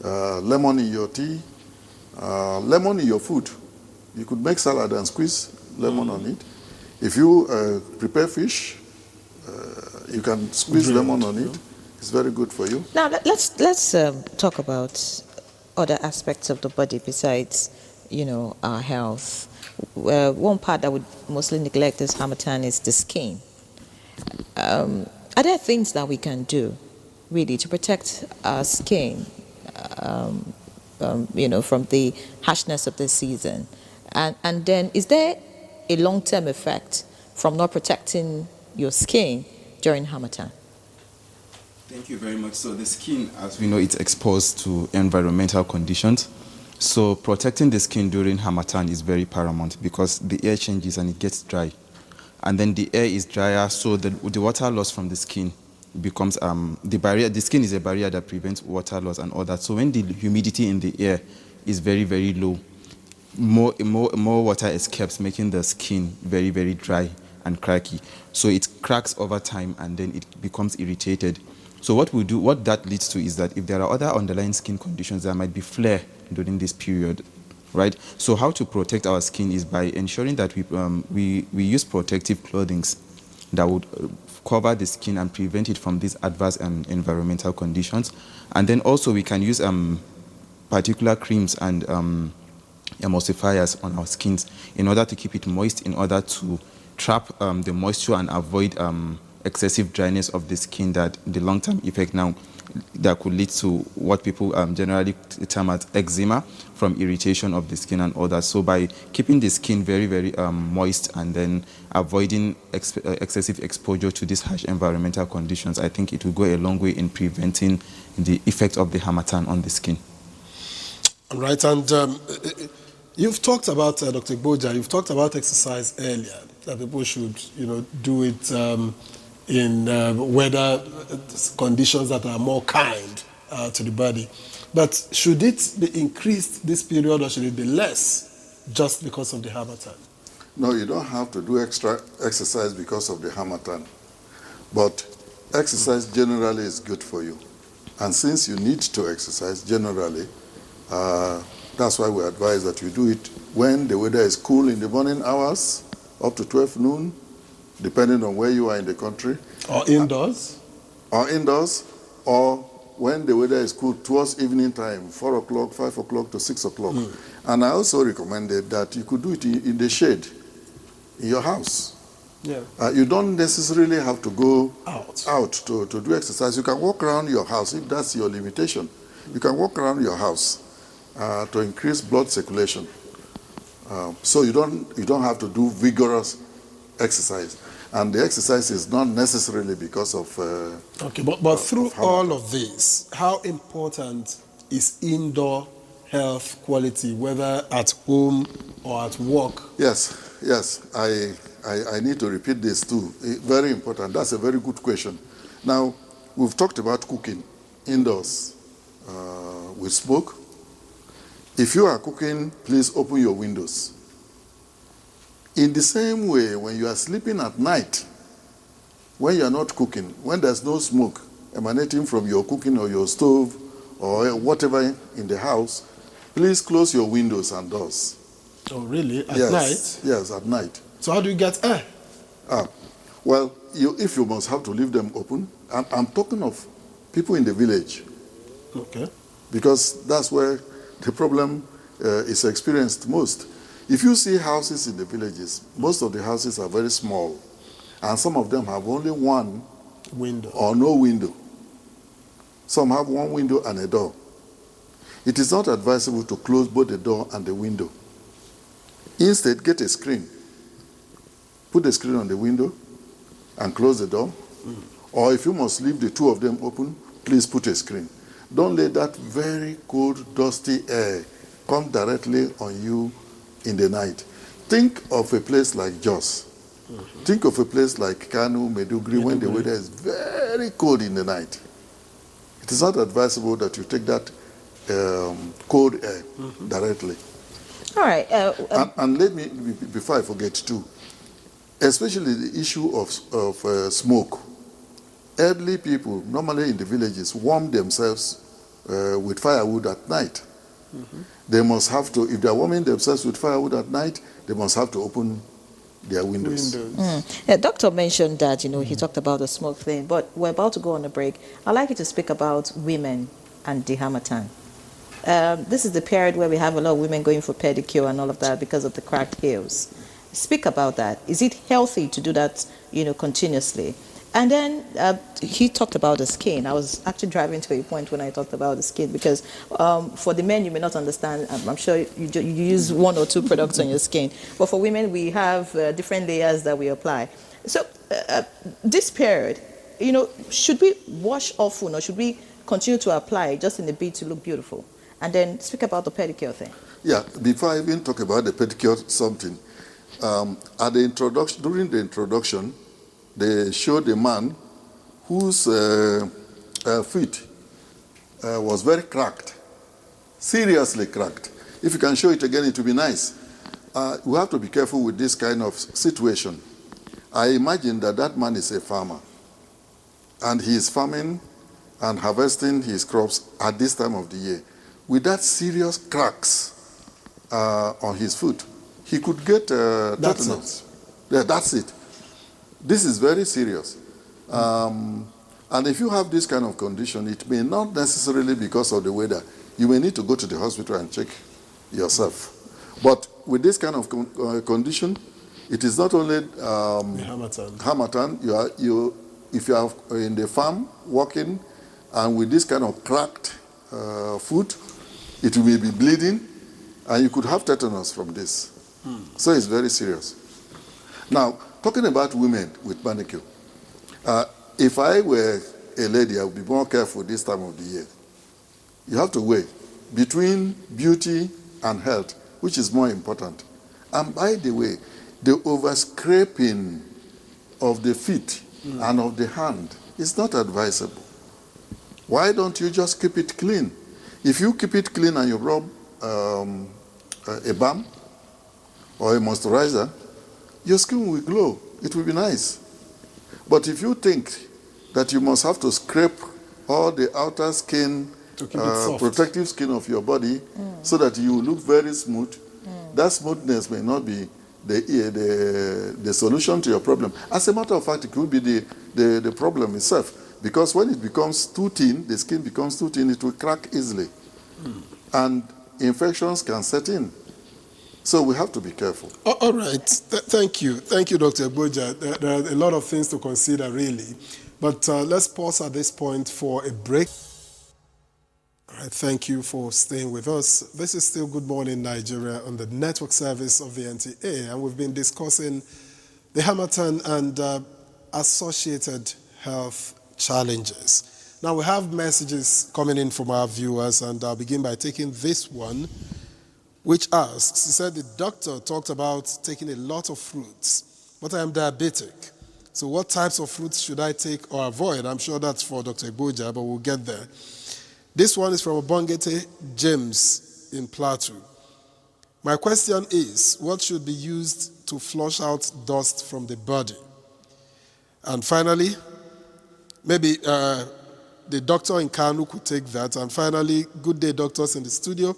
lemon in your tea, lemon in your food. You could make salad and squeeze lemon on it. If you prepare fish, you can squeeze lemon on it. It's very good for you. Now let's talk about other aspects of the body besides, our health. One part that would mostly neglect this Harmattan is the skin. Are there things that we can do, really, to protect our skin, from the harshness of the season? And then, is there a long-term effect from not protecting your skin during Harmattan? Thank you very much. So the skin, as we know, it's exposed to environmental conditions. So protecting the skin during Harmattan is very paramount because the air changes and it gets dry. And then the air is drier, so the water loss from the skin becomes the barrier. The skin is a barrier that prevents water loss and all that. So when the humidity in the air is very, very low, more water escapes, making the skin very, very dry and cracky. So it cracks over time and then it becomes irritated. So what that leads to is that if there are other underlying skin conditions, there might be flare during this period, right? So how to protect our skin is by ensuring that we use protective clothing that would cover the skin and prevent it from these adverse environmental conditions. And then also we can use particular creams and emulsifiers on our skins in order to keep it moist, in order to trap the moisture and avoid excessive dryness of the skin, that the long-term effect now that could lead to what people generally term as eczema from irritation of the skin and all that. So by keeping the skin very, very moist and then avoiding excessive exposure to these harsh environmental conditions, I think it will go a long way in preventing the effect of the Harmattan on the skin. All right, and you've talked about, Dr. Abuja, you've talked about exercise earlier, that people should, do it in weather conditions that are more kind to the body. But should it be increased this period or should it be less just because of the Harmattan? No, you don't have to do extra exercise because of the Harmattan. But exercise generally is good for you. And since you need to exercise generally, that's why we advise that you do it when the weather is cool in the morning hours, up to 12 noon, depending on where you are in the country. Or indoors? Or indoors, or when the weather is cool towards evening time, 4 o'clock, 5 o'clock to 6 o'clock. And I also recommended that you could do it in the shade, in your house. Yeah. You don't necessarily have to go out to do exercise. You can walk around your house if that's your limitation. You can walk around your house to increase blood circulation. So you don't have to do vigorous exercise. And the exercise is not necessarily because of... okay, but through all of this, how important is indoor health quality, whether at home or at work? Yes, I need to repeat this too. Very important. That's a very good question. Now, we've talked about cooking indoors with smoke. If you are cooking, please open your windows. In the same way, when you are sleeping at night, when you are not cooking, when there's no smoke emanating from your cooking or your stove or whatever in the house, please close your windows and doors. Oh, really? At night? Yes, at night. So how do you get air? Well, if you must have to leave them open, I'm talking of people in the village. Okay. Because that's where the problem is experienced most. If you see houses in the villages, most of the houses are very small, and some of them have only one window or no window. Some have one window and a door. it is not advisable to close both the door and the window. Instead, get a screen. Put the screen on the window and close the door. Or if you must leave the two of them open, please put a screen. Don't let that very cold, dusty air come directly on you in the night. Think of a place like Jos. Think of a place like Kanu, Meduguri, when the weather is very cold in the night. It is not advisable that you take that cold air directly. All right. And let me, before I forget too, especially the issue of smoke. Elderly people, normally in the villages, warm themselves with firewood at night. They must have to, if they are warming themselves with firewood at night, they must have to open their windows. Doctor mentioned that, he talked about the smoke thing, but we're about to go on a break. I'd like you to speak about women and the Harmattan. This is the period where we have a lot of women going for pedicure and all of that because of the cracked heels. Speak about that. Is it healthy to do that, continuously? And then he talked about the skin. I was actually driving to a point when I talked about the skin because for the men, you may not understand. I'm sure you use one or two products on your skin. But for women, we have different layers that we apply. So this period, should we wash often or should we continue to apply just in the bid to look beautiful? And then speak about the pedicure thing. Yeah, before I even talk about the pedicure something, at the introduction, during the introduction, they showed a man whose feet was very cracked, seriously cracked. If you can show it again, it will be nice. We have to be careful with this kind of situation. I imagine that man is a farmer, and he is farming and harvesting his crops at this time of the year. With that serious cracks on his foot, he could get tetanus. Yeah, that's it. This is very serious. And if you have this kind of condition, it may not necessarily because of the weather. You may need to go to the hospital and check yourself. But with this kind of condition, it is not only Harmattan. If you are in the farm working and with this kind of cracked foot, it may be bleeding and you could have tetanus from this. So it's very serious. Now, talking about women with manicure, if I were a lady, I would be more careful this time of the year. You have to weigh between beauty and health, which is more important. And by the way, the overscraping of the feet and of the hand is not advisable. Why don't you just keep it clean? If you keep it clean and you rub a balm or a moisturizer, your skin will glow. It will be nice. But if you think that you must have to scrape all the outer skin, protective skin of your body so that you look very smooth, that smoothness may not be the solution to your problem. As a matter of fact, it could be the problem itself. Because when it becomes too thin, the skin becomes too thin, it will crack easily. And infections can set in. So we have to be careful. All right. Thank you. Thank you, Dr. Abuja. There are a lot of things to consider, really. But let's pause at this point for a break. All right. Thank you for staying with us. This is still Good Morning Nigeria on the network service of the NTA. And we've been discussing the Harmattan and associated health challenges. Now, we have messages coming in from our viewers, and I'll begin by taking this one, which asks, he said the doctor talked about taking a lot of fruits, but I am diabetic. So what types of fruits should I take or avoid? I'm sure that's for Dr. Abuja, but we'll get there. This one is from Obongete James in Plateau. My question is, what should be used to flush out dust from the body? And finally, maybe the doctor in Kanu could take that. And finally, good day, doctors in the studio.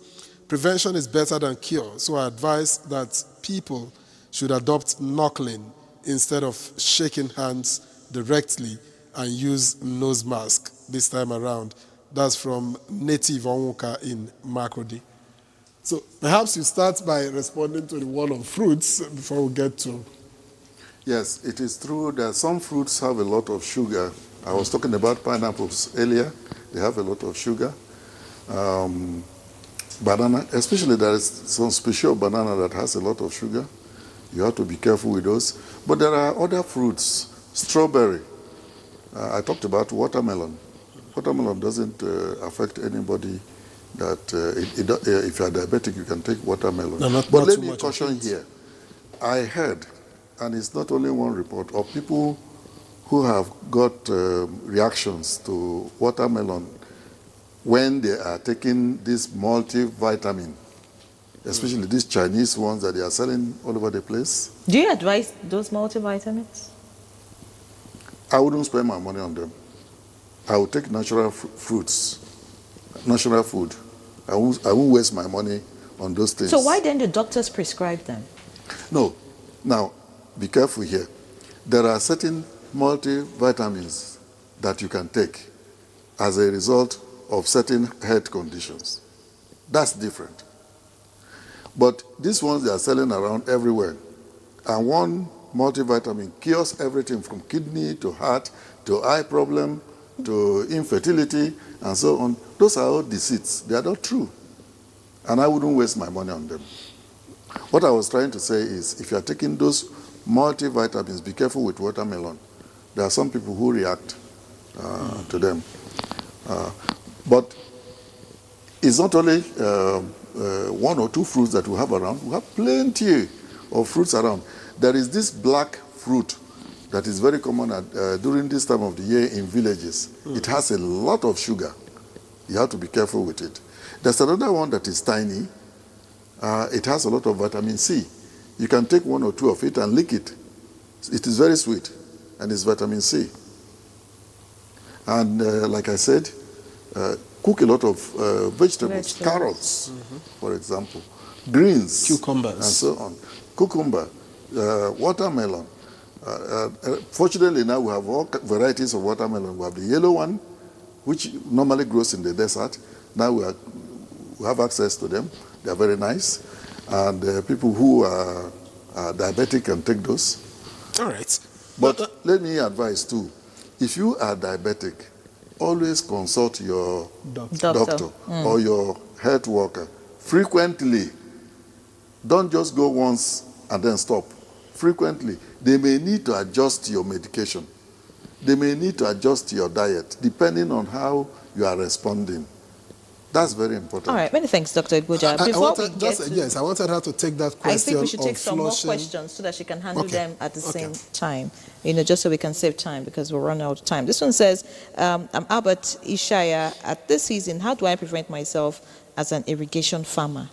Prevention is better than cure, so I advise that people should adopt knuckling instead of shaking hands directly and use nose mask this time around. That's from Native Onwuka in Makurdi. So perhaps you start by responding to the one on fruits before we get to... Yes, it is true that some fruits have a lot of sugar. I was talking about pineapples earlier. They have a lot of sugar. banana, especially there is some special banana that has a lot of sugar. You have to be careful with those. But there are other fruits, strawberry. I talked about watermelon. Watermelon doesn't affect anybody. That if you are diabetic, you can take watermelon. No, but not let too me much caution of it. here. I heard, and it's not only one report, of people who have got reactions to watermelon when they are taking this multivitamin, especially these Chinese ones that they are selling all over the place. Do you advise those multivitamins? I wouldn't spend my money on them. I would take natural fruits, natural food. I won't waste my money on those things. So why then do doctors prescribe them? No. Now, be careful here. There are certain multivitamins that you can take as a result of certain health conditions. That's different. But these ones they are selling around everywhere. And one multivitamin cures everything from kidney to heart to eye problem to infertility and so on. Those are all deceits. They are not true. And I wouldn't waste my money on them. What I was trying to say is if you are taking those multivitamins, be careful with watermelon. There are some people who react to them. But it's not only one or two fruits that we have around. We have plenty of fruits around. There is this black fruit that is very common during this time of the year in villages. It has a lot of sugar. You have to be careful with it. There's another one that is tiny. It has a lot of vitamin C. You can take one or two of it and lick it. It is very sweet, and it's vitamin C. And like I said, cook a lot of vegetables, carrots, for example, greens, Cucumbers. and so on. Cucumber, watermelon. Fortunately now we have all varieties of watermelon. We have the yellow one, which normally grows in the desert. Now we have access to them. They are very nice. And people who are diabetic can take those. All right. But let me advise too, if you are diabetic, always consult your doctor or your health worker frequently. Don't just go once and then stop. Frequently. They may need to adjust your medication. They may need to adjust your diet depending on how you are responding. That's very important. All right, many thanks, Dr. Abuja. Yes, I wanted her to take that question. I think we should take some more flushing. questions so that she can handle them at the same time, just so we can save time because we're running out of time. This one says, I'm Albert Ishaya. At this season, how do I prevent myself as an irrigation farmer?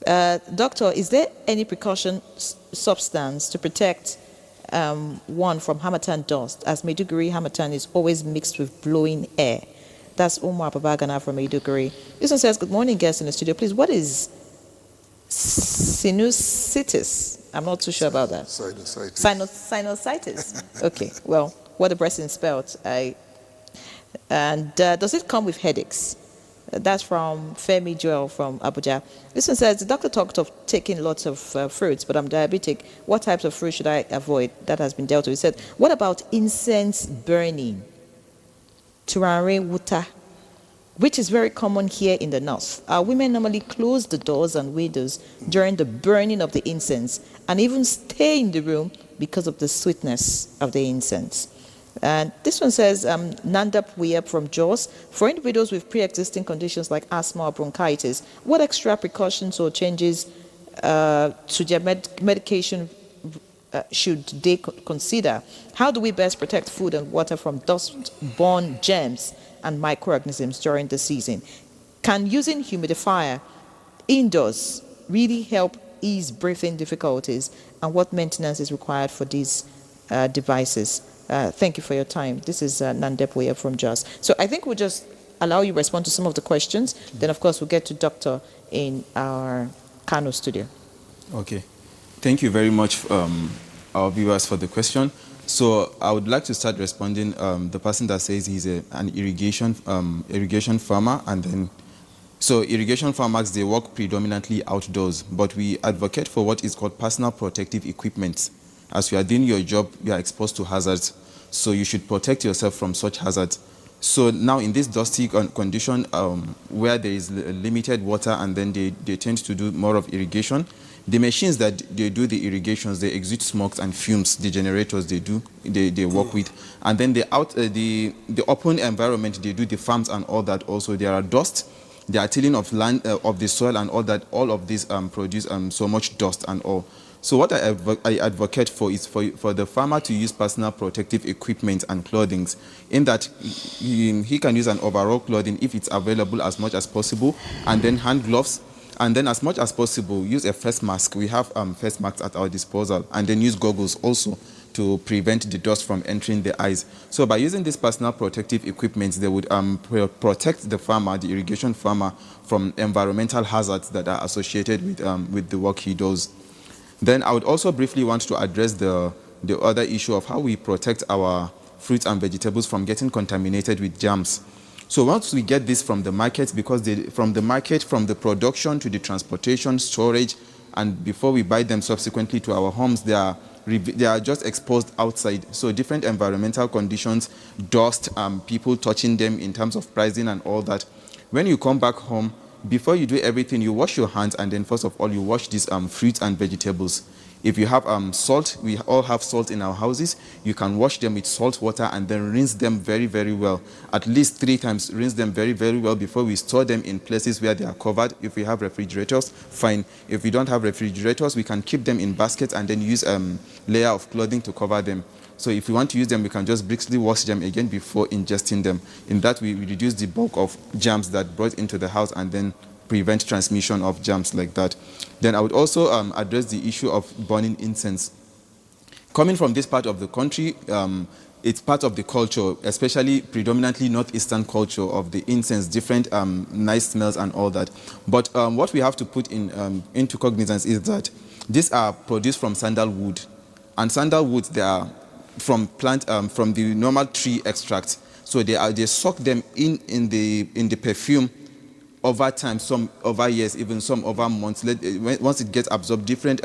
Doctor, is there any precaution substance to protect one from Harmattan dust, as Maiduguri Harmattan is always mixed with blowing air? That's Umar Babagana from Maiduguri. This one says, good morning, guests in the studio. Please, what is sinusitis? I'm not too sure about that. Sinusitis. Okay, well, what the person spelled. Does it come with headaches? That's from Femi Joel from Abuja. This one says, the doctor talked of taking lots of fruits, but I'm diabetic. What types of fruit should I avoid? That has been dealt with. He said, what about incense burning? Turare wuta, which is very common here in the north. Our women normally close the doors and windows during the burning of the incense and even stay in the room because of the sweetness of the incense. And this one says, Nandap Wiyab from Jos. For individuals with pre-existing conditions like asthma or bronchitis, what extra precautions or changes to their medication should they consider? How do we best protect food and water from dust-borne germs and microorganisms during the season? Can using humidifier indoors really help ease breathing difficulties? And what maintenance is required for these devices? Thank you for your time. This is Nandep Weya from Jos. So I think we'll just allow you to respond to some of the questions. Then, of course, we'll get to Doctor in our Kano studio. Okay. Thank you very much, our viewers, for the question. So I would like to start responding. The person that says he's an irrigation farmer, and then so irrigation farmers, they work predominantly outdoors, but we advocate for what is called personal protective equipment. As you are doing your job, you are exposed to hazards, so you should protect yourself from such hazards. So now in this dusty condition, where there is limited water and then they tend to do more of irrigation, the machines that they do the irrigations, they exude smokes and fumes. The generators they work with, and then the open environment, they do the farms and all that. Also, there are dust. They are tilling of land, of the soil and all that. All of these produce so much dust and all. So what I advocate for is for the farmer to use personal protective equipment and clothing, in that he can use an overall clothing if it's available as much as possible, and then hand gloves, and then as much as possible use a face mask. We have face masks at our disposal, and then use goggles also to prevent the dust from entering the eyes. So by using this personal protective equipment, they would protect the farmer, the irrigation farmer, from environmental hazards that are associated with the work he does. Then I would also briefly want to address the other issue of how we protect our fruits and vegetables from getting contaminated with germs. So once we get this from the market, because from the production to the transportation, storage, and before we buy them subsequently to our homes, they are just exposed outside. So different environmental conditions, dust, people touching them in terms of pricing and all that. When you come back home, before you do everything, you wash your hands, and then first of all, you wash these fruits and vegetables. If you have salt, we all have salt in our houses, you can wash them with salt water and then rinse them very, very well. At least 3 times, rinse them very, very well before we store them in places where they are covered. If we have refrigerators, fine. If we don't have refrigerators, we can keep them in baskets and then use a layer of clothing to cover them. So if we want to use them, we can just briskly wash them again before ingesting them. In that, we reduce the bulk of germs that brought into the house and then prevent transmission of germs like that. Then I would also address the issue of burning incense. Coming from this part of the country, it's part of the culture, especially predominantly northeastern culture, of the incense, different nice smells and all that. But what we have to put into cognizance is that these are produced from sandalwood, and sandalwood, they are from the normal tree extract. So they soak them in the perfume over time, some over years, even some over months. Once it gets absorbed, different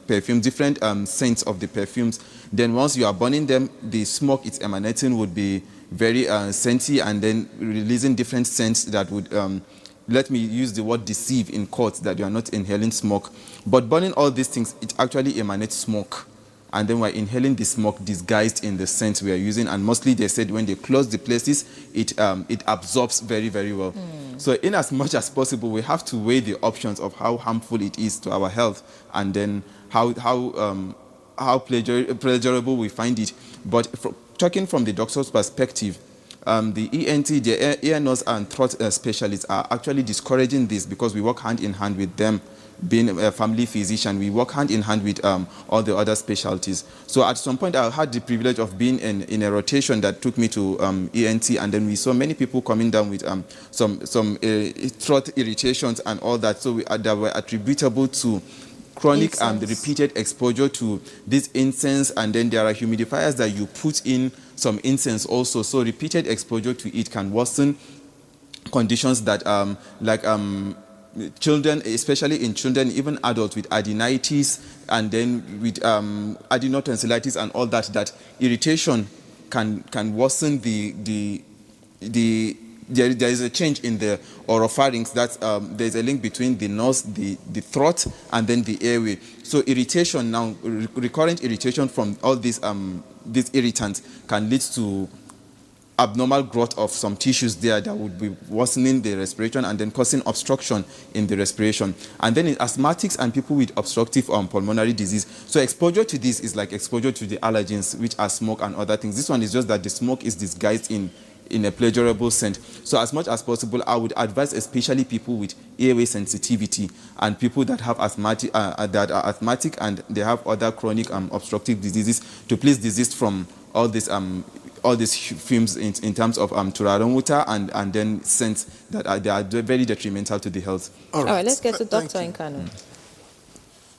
perfumes, different scents of the perfumes. Then once you are burning them, the smoke it's emanating would be very scenty, and then releasing different scents that would, let me use the word deceive in court, that you are not inhaling smoke. But burning all these things, it actually emanates smoke. And then we're inhaling the smoke disguised in the scent we are using. And mostly they said when they close the places, it absorbs very, very well. So in as much as possible, we have to weigh the options of how harmful it is to our health, and then how pleasurable we find it. But talking from the doctor's perspective, the ENT, the ear, nose, and throat specialists are actually discouraging this, because we work hand in hand with them. Being a family physician, we work hand in hand with all the other specialties. So at some point, I had the privilege of being in a rotation that took me to ENT, and then we saw many people coming down with some throat irritations and all that. So that were attributable to chronic repeated exposure to this incense, and then there are humidifiers that you put in some incense also. So repeated exposure to it can worsen conditions that children, especially in children, even adults with adenitis, and then with adenotonsillitis and all that, that irritation can worsen there is a change in the oropharynx. That there's a link between the nose, the throat, and then the airway. So irritation now, recurrent irritation from all these irritants can lead to abnormal growth of some tissues there that would be worsening the respiration and then causing obstruction in the respiration. And then in asthmatics and people with obstructive pulmonary disease. So exposure to this is like exposure to the allergens, which are smoke and other things. This one is just that the smoke is disguised in a pleasurable scent. So as much as possible, I would advise especially people with airway sensitivity and people that have that are asthmatic and they have other chronic obstructive diseases to please desist from all these fumes in terms of turarumuta and then scents that they are very detrimental to the health. All right, let's get to Dr. Nkanu.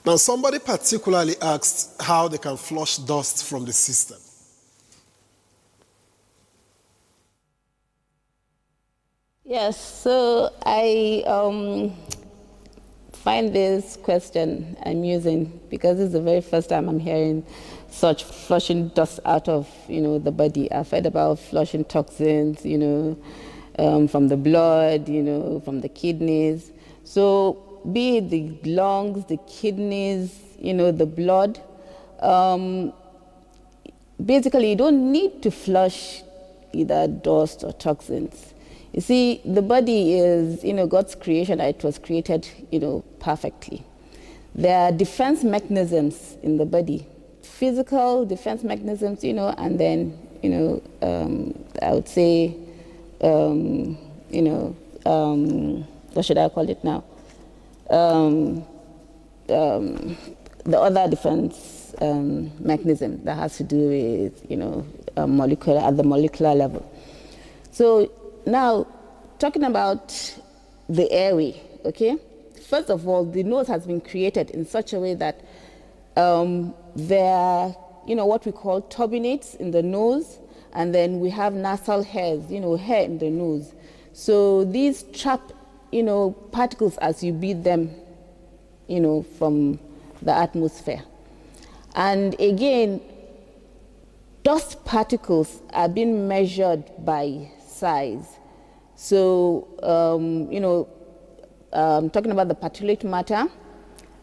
Now, somebody particularly asked how they can flush dust from the system. Yes, so I find this question amusing because this is the very first time I'm hearing such flushing dust out of, the body. I've heard about flushing toxins, from the blood, from the kidneys. So be it the lungs, the kidneys, the blood, basically you don't need to flush either dust or toxins. You see, the body is, God's creation. It was created, perfectly. There are defense mechanisms in the body, physical defense mechanisms, and then, I would say, what should I call it now? The other defense mechanism that has to do with, molecular, at the molecular level. So now, talking about the airway, okay? First of all, the nose has been created in such a way that there are, what we call turbinates in the nose, and then we have nasal hairs, hair in the nose. So these trap, particles as you breathe them, from the atmosphere. And again, dust particles are being measured by size. So, talking about the particulate matter,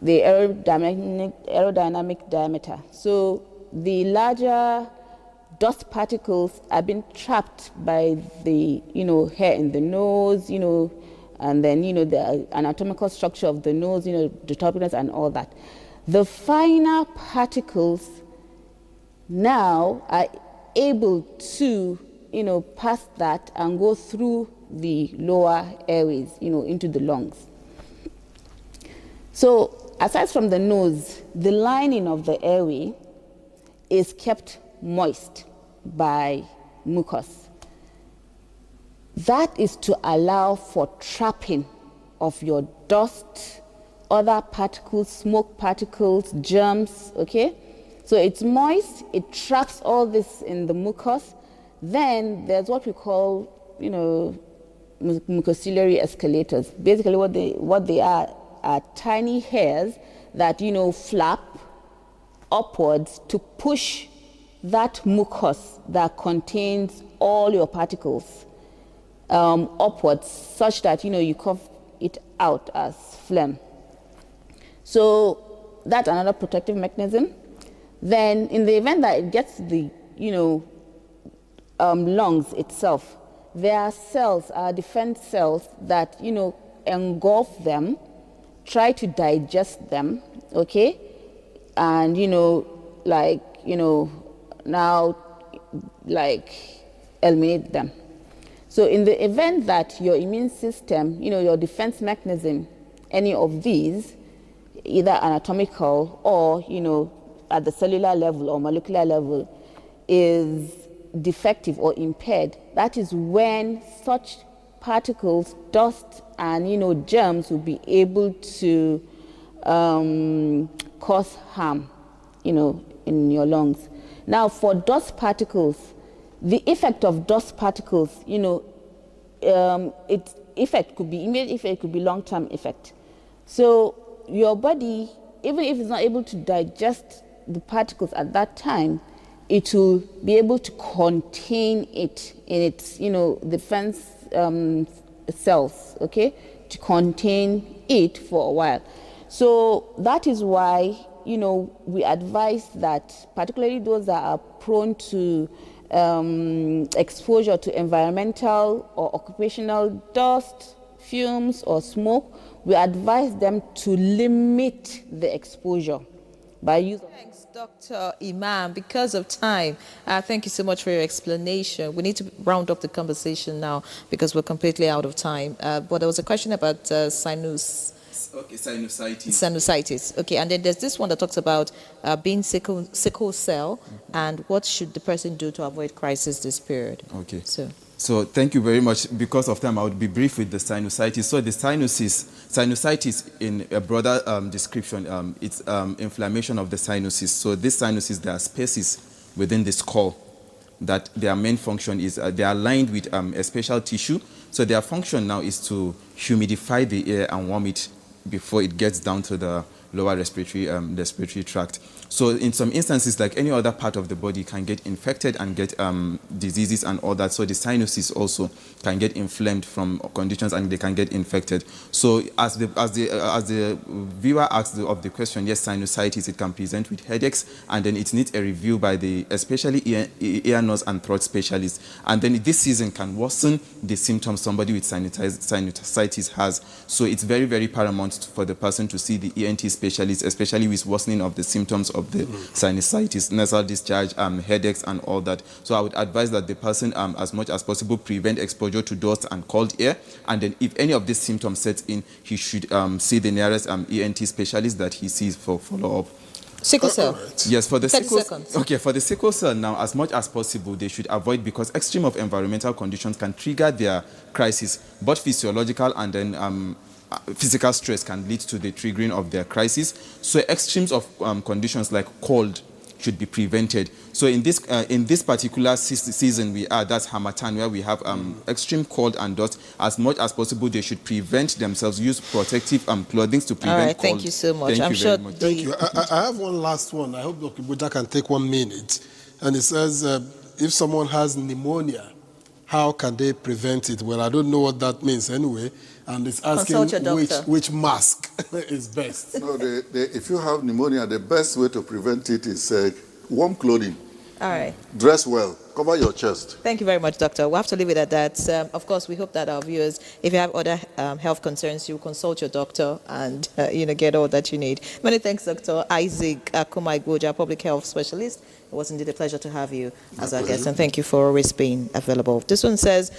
the aerodynamic diameter. So the larger dust particles are being trapped by the, hair in the nose, and then, the anatomical structure of the nose, the turbulence and all that. The finer particles now are able to, pass that and go through the lower airways, into the lungs. So aside from the nose, the lining of the airway is kept moist by mucus. That is to allow for trapping of your dust, other particles, smoke particles, germs, okay? So it's moist, it traps all this in the mucus. Then there's what we call, mucociliary escalators. Basically what they are tiny hairs that, flap upwards to push that mucus that contains all your particles upwards, such that, you cough it out as phlegm. So that's another protective mechanism. Then in the event that it gets the, lungs itself, there are cells, defense cells that, engulf them, try to digest them, okay? And, now, eliminate them. So in the event that your immune system, your defense mechanism, any of these, either anatomical or, at the cellular level or molecular level, is defective or impaired, that is when such particles, dust, and, germs will be able to cause harm, in your lungs. Now, for dust particles, the effect of dust particles, its effect could be immediate effect, it could be long-term effect. So your body, even if it's not able to digest the particles at that time, it will be able to contain it in its, defense cells, okay, to contain it for a while. So that is why, we advise that, particularly those that are prone to exposure to environmental or occupational dust, fumes, or smoke, we advise them to limit the exposure by use of... Thanks, Dr. Imam. Because of time, thank you so much for your explanation. We need to round up the conversation now because we're completely out of time. But there was a question about sinusitis. Okay, and then there's this one that talks about being sickle cell, and what should the person do to avoid crisis this period. Okay. So thank you very much. Because of time, I would be brief with the sinusitis. So the sinusitis in a broader description, it's inflammation of the sinuses. So this sinuses, there are spaces within the skull that their main function is, they are lined with a special tissue. So their function now is to humidify the air and warm it before it gets down to the lower respiratory tract. So in some instances, like any other part of the body, can get infected and get diseases and all that. So the sinuses also can get inflamed from conditions and they can get infected. So as the viewer asked of the question, yes, sinusitis, it can present with headaches, and then it needs a review by the especially ear, nose and throat specialist. And then this season can worsen the symptoms somebody with sinusitis has. So it's very, very paramount for the person to see the ENT specialist, especially with worsening of the symptoms of the sinusitis, nasal discharge, headaches and all that. So I would advise that the person, as much as possible, prevent exposure to dust and cold air. And then if any of these symptoms sets in, he should see the nearest ENT specialist that he sees for follow-up. Sickle cell. Right. Yes, for the 30 sickle seconds. Okay, for the sickle cell now, as much as possible, they should avoid, because extreme of environmental conditions can trigger their crisis. Both physiological and then physical stress can lead to the triggering of their crisis. So extremes of conditions like cold should be prevented. So in this particular season we are, that's Harmattan, where we have extreme cold and dust. As much as possible, they should prevent themselves, use protective clothing to prevent All right, cold. thank you so much. Thank I'm you sure very much. Thank you. I have one last one. I hope Dr. Abuja can take 1 minute. And it says, if someone has pneumonia, how can they prevent it? Well, I don't know what that means anyway. And it's asking Consult your doctor. which mask is best. No, if you have pneumonia, the best way to prevent it is warm clothing. All right. Dress well. Cover your chest. Thank you very much, Doctor. We'll have to leave it at that. Of course, we hope that our viewers, if you have other health concerns, you consult your doctor and get all that you need. Many thanks, Dr. Isaac Akumai-Gboja, public health specialist. It was indeed a pleasure to have you as our guest, and thank you for always being available. This one says,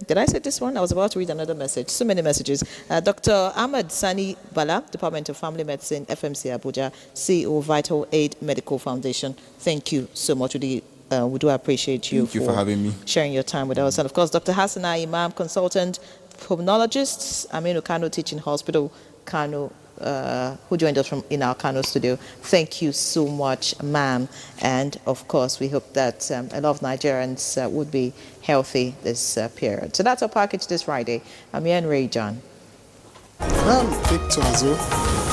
did I say this one? I was about to read another message. So many messages. Dr. Ahmed Sani Bala, Department of Family Medicine, FMC Abuja, CEO, Vital Aid Medical Foundation. Thank you so much. We do appreciate you. Thank you for having me. Sharing your time with us. And of course, Dr. Hassana Imam, consultant pulmonologist, Aminu Kano Teaching Hospital, Kano, who joined us in our Kano studio. Thank you so much, ma'am. And of course, we hope that a lot of Nigerians would be healthy this period. So that's our package this Friday. I'm Ian Ray John. Victor Azo.